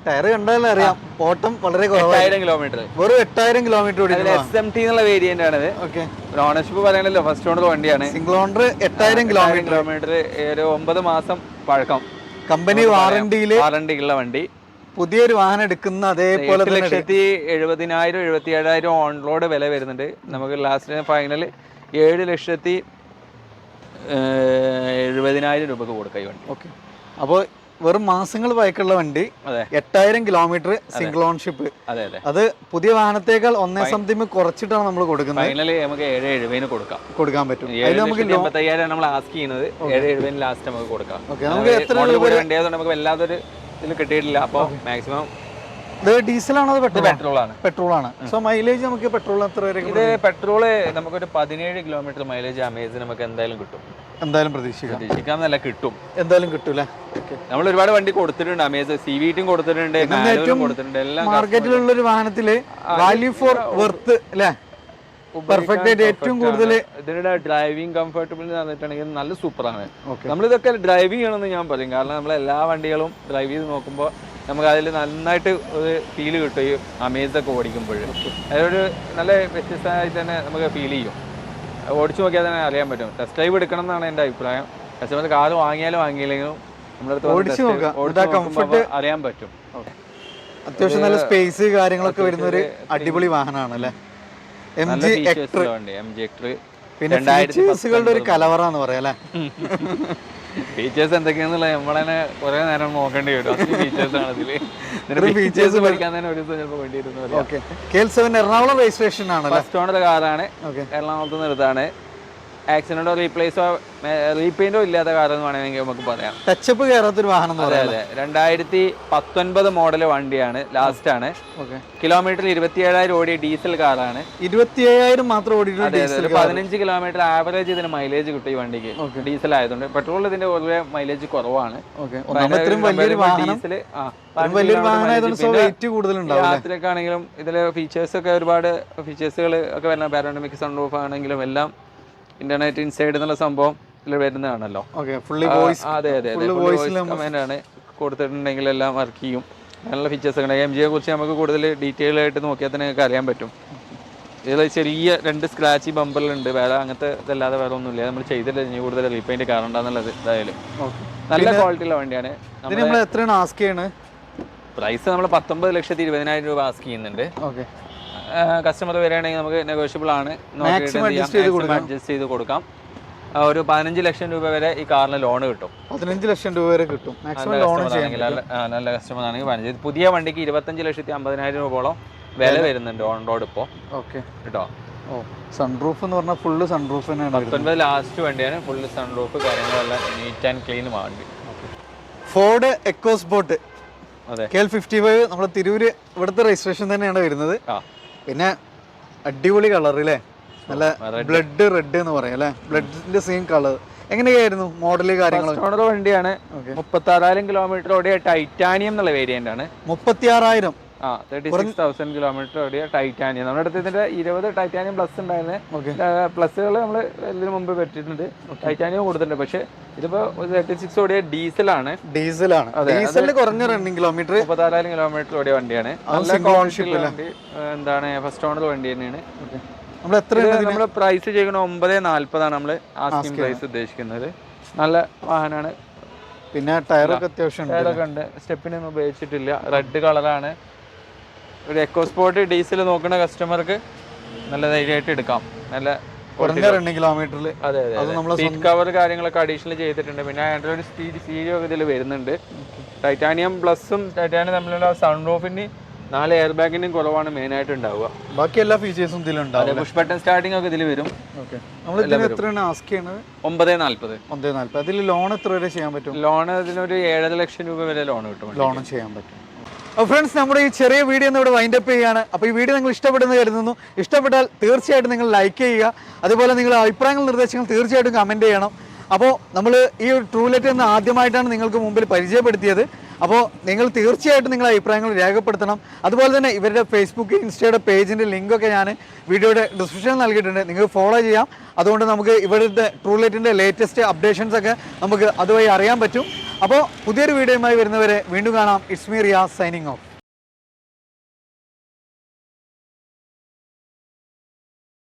ടയർ കണ്ടാലേ അറിയാം, ഓട്ടം വളരെ കുറവാണ്. 8,000 കിലോമീറ്റർ, വെറും 8,000 കിലോമീറ്റർ ഓടിയത്. SMT എന്നുള്ള വേരിയന്റ് ആണ്. ഓക്കെ, ഓണർഷിപ്പ് പറയാനല്ലോ ഫസ്റ്റ് ഓണർ വണ്ടിയാണ്. സിംഗിൾ ഓണർ 8,000 കിലോമീറ്റർ, ഒരു 9 മാസം പഴക്കം, കമ്പനി വാറണ്ടിയുള്ള വണ്ടി. പുതിയൊരു വാഹനം എടുക്കുന്ന അതേപോലെ 8,70,000 77,000 ഓൺ റോഡ് വില വരുന്നുണ്ട്. നമുക്ക് ലാസ്റ്റ് ഫൈനൽ 7,70,000 രൂപക്ക് കൊടുക്കാം ഈ വണ്ടി. ഓക്കെ, അപ്പോൾ വെറും മാസങ്ങൾ പഴക്കമുള്ള വണ്ടി, 8,000 കിലോമീറ്റർ, സിംഗിൾ ഓൺഷിപ്പ്. അതെ അതെ, അത് പുതിയ വാഹനത്തേക്കാൾ 1 സംതിങ് കുറച്ചിട്ടാണ് നമ്മൾ കൊടുക്കുന്നത്. ഫൈനലി നമുക്ക് 7,70,000 കൊടുക്കാൻ പറ്റും. 7,85,000 നമ്മൾ ആസ്ക് ചെയ്യുന്നത്. 7,70,000 ലാസ്റ്റ് നമുക്ക് കൊടുക്കാം. നമുക്ക് എത്ര വണ്ടി ആയതുകൊണ്ട് നമുക്ക് വല്ലാതൊരു ഇതിൽ കിട്ടിയിട്ടില്ല. അപ്പോൾ മാക്സിമം ഇത് ഡീസലാണോ അത് പെട്രോൾ ആണ്? പെട്രോൾ ആണ്. സോ മൈലേജ് നമുക്ക് പെട്രോൾ എത്ര വരെ? ഇത് പെട്രോള് നമുക്കൊരു 17 കിലോമീറ്റർ മൈലേജ് അമേസ് നമുക്ക് എന്തായാലും കിട്ടും. എന്തായാലും പ്രതീക്ഷിക്കാന്നല്ല, കിട്ടും, എന്തായാലും കിട്ടൂല. നമ്മൾ ഒരുപാട് വണ്ടി കൊടുത്തിട്ടുണ്ട്. അമേസ് CVT കൊടുത്തിട്ടുണ്ട്, കൊടുത്തിട്ടുണ്ട്. എല്ലാം മാർക്കറ്റിലുള്ള ഒരു വാഹനത്തില് വാല്യൂ ഫോർ വെർത്ത് അല്ലേ? പെർഫെക്റ്റ് ആയിട്ട് ഏറ്റവും കൂടുതൽ ഇതിന്റെ ഡ്രൈവിംഗ് കംഫർട്ടബിൾ പറഞ്ഞിട്ടുണ്ടെങ്കിൽ നല്ല സൂപ്പറാണ്. നമ്മളിതൊക്കെ ഡ്രൈവ് ചെയ്യണമെന്ന് ഞാൻ പറയും. കാരണം നമ്മൾ എല്ലാ വണ്ടികളും ഡ്രൈവ് ചെയ്ത് നോക്കുമ്പോൾ നമുക്ക് അതിൽ നന്നായിട്ട് ഒരു ഫീല് കിട്ടും ഈ അമേസൊക്കെ ഓടിക്കുമ്പോൾ. അതൊരു നല്ല വ്യത്യസ്തമായിട്ട് തന്നെ നമുക്ക് ഫീൽ ചെയ്യും. ഓടിച്ചു നോക്കിയാൽ തന്നെ അറിയാൻ പറ്റും. ടെസ്റ്റ് ഡ്രൈവ് എടുക്കണം എന്നാണ് എൻ്റെ അഭിപ്രായം. കസ്റ്റമർ കാർ വാങ്ങിയാലും വാങ്ങിയില്ലെങ്കിലും നമ്മുടെ അറിയാൻ പറ്റും. അത്യാവശ്യം നല്ല സ്പേസ് കാര്യങ്ങളൊക്കെ വരുന്ന ഒരു അടിപൊളി വാഹനമാണ് അല്ലേ? MG Hector. പിന്നെ ഫീച്ചേഴ്സുകളുടെ ഒരു കലവറാന്ന് പറയാം അല്ലേ? ഫീച്ചേഴ്സ് എന്തൊക്കെയാണെന്നുള്ള നമ്മളെ കുറെ നേരം നോക്കേണ്ടി വരും. ഫീച്ചേഴ്സ് ആണ് ഇതില്. ഫീച്ചേഴ്സ് പഠിക്കാൻ തന്നെ ഒരു ദിവസം ചിലപ്പോൾ വേണ്ടി വരുന്നു. KL7 എറണാകുളം രജിസ്ട്രേഷൻ ആണ്. ഫസ്റ്റ് ഓണർ കാറാണ്, എറണാകുളത്ത് നിർത്താണ്. ആക്സിഡന്റോ റീപ്ലേസോ റീപെയിന്റോ ഇല്ലാത്ത കാറെന്ന് വേണമെങ്കിൽ നമുക്ക് പറയാം. ടച്ചപ്പ് കയറാത്തൊരു വാഹനം. അതെ അതെ, 2019 മോഡൽ വണ്ടിയാണ്, ലാസ്റ്റ് ആണ്. കിലോമീറ്റർ 27,000 ഓടിയ ഡീസൽ കാറാണ്. 27,000 മാത്രം ഓടിയിട്ടുണ്ട്. 15 കിലോമീറ്റർ ആവറേജ് ഇതിന് മൈലേജ് കിട്ടും ഈ വണ്ടിക്ക്. ഡീസൽ ആയതുകൊണ്ട് പെട്രോൾ ഇതിന്റെ പൊതുവെ മൈലേജ് കുറവാണ്. യാത്രയൊക്കെ ആണെങ്കിലും ഇതിലെ ഫീച്ചേഴ്സ് ഒക്കെ ഒരുപാട് ഫീച്ചേഴ്സുകൾ ഒക്കെ വരുന്ന പാനോറമിക് സൺറൂഫ് ആണെങ്കിലും എല്ലാം ഇന്റർനെറ്റ് ഇൻസൈഡ് എന്നുള്ള സംഭവം ഇതിൽ വരുന്നതാണല്ലോ. അതെ അതെ ആണ് കൊടുത്തിട്ടുണ്ടെങ്കിൽ എല്ലാം വർക്ക് ചെയ്യും. നല്ല ഫീച്ചേഴ്സ് ഒക്കെ. MGയെ കുറിച്ച് നമുക്ക് കൂടുതൽ ഡീറ്റെയിൽ ആയിട്ട് നോക്കിയാൽ തന്നെ നിങ്ങൾക്ക് അറിയാൻ പറ്റും. ഇതിൽ ചെറിയ 2 സ്ക്രാച്ച് ബമ്പറിലുണ്ട്. വേറെ അങ്ങനത്തെ ഇതല്ലാതെ വേറെ ഒന്നുമില്ല. നമ്മൾ ചെയ്തില്ല ഇനി കൂടുതൽ റീപെയിന്റ് കാറുണ്ടാന്നുള്ളത്. എന്തായാലും നല്ല ക്വാളിറ്റിയുള്ള വണ്ടിയാണ്. പ്രൈസ് നമ്മൾ 19,20,000 രൂപ ആസ്ക് ചെയ്യുന്നുണ്ട്. കസ്റ്റമർ വരികയാണെങ്കിൽ നമുക്ക് നെഗോഷ്യബിൾ ആണ്, അഡ്ജസ്റ്റ് ചെയ്ത് കൊടുക്കാം. ഒരു 15 ലക്ഷം രൂപ വരെ ഈ കാറിന് ലോൺ കിട്ടും. 15 ലക്ഷം രൂപ വരെ കിട്ടും. നല്ല കസ്റ്റമർ ആണെങ്കിൽ 15. പുതിയ വണ്ടിക്ക് 25,50,000 രൂപയോളം വില വരുന്നുണ്ട് ഓൺ റോഡ് ഇപ്പോൾ. കേട്ടോ. സൺറൂഫ് എന്ന് പറഞ്ഞാൽ ഫുള്ള് സൺറൂഫ് തന്നെയാണ്. 19 ലാസ്റ്റ് വണ്ടിയാണ്. ഫുള്ള് സൺറൂഫ് കാര്യങ്ങളെല്ലാം നീറ്റ് ആൻഡ് ക്ലീൻ വണ്ടി. ഫോർഡ് എക്കോസ്പോർട്ട് KL55 നമ്മുടെ തിരൂര് ഇവിടുത്തെ രജിസ്ട്രേഷൻ തന്നെയാണ് വരുന്നത്. പിന്നെ അടിപൊളി കളർ അല്ലേ? നല്ല ബ്ലഡ് റെഡ് എന്ന് പറയാം അല്ലേ? ബ്ലഡിന്റെ സെയിം കളർ. എങ്ങനെയായിരുന്നു മോഡല് കാര്യങ്ങൾ? വണ്ടിയാണ്. 36,000 കിലോമീറ്റർ ഓടിയ ടൈറ്റാനിയം എന്നുള്ള വേരിയന്റ് ആണ്. 36,000. 36,000 കിലോമീറ്റർ ഓടിയ ടൈറ്റാനിയം. നമ്മുടെ അടുത്ത് ഇതിന്റെ 20 ടൈറ്റാനിയം പ്ലസ് ഉണ്ടായിരുന്നു. പ്ലസുകൾ നമ്മൾ ഇതിനു മുമ്പ് പറ്റിയിട്ടുണ്ട്. ടൈറ്റാനിയം കൊടുത്തിട്ടുണ്ട്. പക്ഷെ ഇതിപ്പോ 36 ഓടിയ ഡീസലാണ്. ഡീസലിന് കുറഞ്ഞ റണ്ണിംഗ് കിലോമീറ്റർ. 36,000 കിലോമീറ്റർ ഓടിയ വണ്ടിയാണ്. എന്താണ് ഫസ്റ്റ് ഓണർ വണ്ടി തന്നെയാണ്. നമ്മള് പ്രൈസ് ചെയ്യുന്ന 9,40 നമ്മൾ ആസ്കിംഗ് പ്രൈസ് ഉദ്ദേശിക്കുന്നത്. നല്ല വാഹനമാണ്. പിന്നെ ടയറൊക്കെ അത്യാവശ്യം ടയറൊക്കെ ഉണ്ട്. സ്റ്റെപ്പിനൊന്നും ഉപയോഗിച്ചിട്ടില്ല. റെഡ് കളറാണ്. ഒരു എക്കോസ്പോർട്ട് ഡീസൽ നോക്കുന്ന കസ്റ്റമർക്ക് നല്ല ധൈര്യമായിട്ട് എടുക്കാം. നല്ല കിലോമീറ്ററിൽ. അതെ അതെ, സീറ്റ് കവർ കാര്യങ്ങളൊക്കെ അഡീഷണൽ ചെയ്തിട്ടുണ്ട്. പിന്നെ അതിൻ്റെ ഒരു സ്റ്റീരിയോ ഇതിൽ വരുന്നുണ്ട്. ടൈറ്റാനിയം പ്ലസും ടൈറ്റാനിയം തമ്മിലുള്ള സൺറൂഫിന് 4 എയർ ബാഗിനും കുറവാണ് മെയിനായിട്ട് ഉണ്ടാവുക. ബാക്കി എല്ലാ ഫീച്ചേഴ്സും ഇതിലുണ്ടാവും. പുഷ് ബട്ടൺ സ്റ്റാർട്ടിംഗ് ഒക്കെ ഇതിൽ വരും. ഓക്കെ, നമ്മൾ ഇതിന് എത്രയാണ് ആസ്ക് ചെയ്യുന്നത്? 940. 940. അതിൽ ലോൺ എത്ര വരെ ചെയ്യാൻ പറ്റും? ലോൺ ഇതിനൊരു 7.5 ലക്ഷം രൂപ വരെ ലോൺ കിട്ടും. ലോണും ചെയ്യാൻ പറ്റും. അപ്പോൾ ഫ്രണ്ട്സ്, നമ്മുടെ ഈ ചെറിയ വീഡിയോ ഒന്ന് ഇവിടെ വൈൻഡപ്പ് ചെയ്യുകയാണ്. അപ്പോൾ ഈ വീഡിയോ നിങ്ങൾ ഇഷ്ടപ്പെടുന്നു കരുതുന്നു. ഇഷ്ടപ്പെട്ടാൽ തീർച്ചയായിട്ടും നിങ്ങൾ ലൈക്ക് ചെയ്യുക. അതുപോലെ നിങ്ങളുടെ അഭിപ്രായങ്ങൾ നിർദ്ദേശങ്ങൾ തീർച്ചയായിട്ടും കമൻറ്റ് ചെയ്യണം. അപ്പോൾ നമ്മൾ ഈ ട്രൂലെറ്റ് എന്ന് ആദ്യമായിട്ടാണ് നിങ്ങൾക്ക് മുമ്പിൽ പരിചയപ്പെടുത്തിയത്. അപ്പോൾ നിങ്ങൾ തീർച്ചയായിട്ടും നിങ്ങളുടെ അഭിപ്രായങ്ങൾ രേഖപ്പെടുത്തണം. അതുപോലെ തന്നെ ഇവരുടെ ഫേസ്ബുക്ക്, ഇൻസ്റ്റയുടെ പേജിൻ്റെ ലിങ്കൊക്കെ ഞാൻ വീഡിയോയുടെ ഡിസ്ക്രിപ്ഷനിൽ നൽകിയിട്ടുണ്ട്. നിങ്ങൾക്ക് ഫോളോ ചെയ്യാം. അതുകൊണ്ട് നമുക്ക് ഇവരുടെ ട്രൂലെറ്റിൻ്റെ ലേറ്റസ്റ്റ് അപ്ഡേഷൻസ് ഒക്കെ നമുക്ക് അതുവഴി അറിയാൻ പറ്റും. അപ്പോൾ പുതിയൊരു വീഡിയോയുമായി വരുന്നവരെ വീണ്ടും കാണാം. It's me Riyas signing off.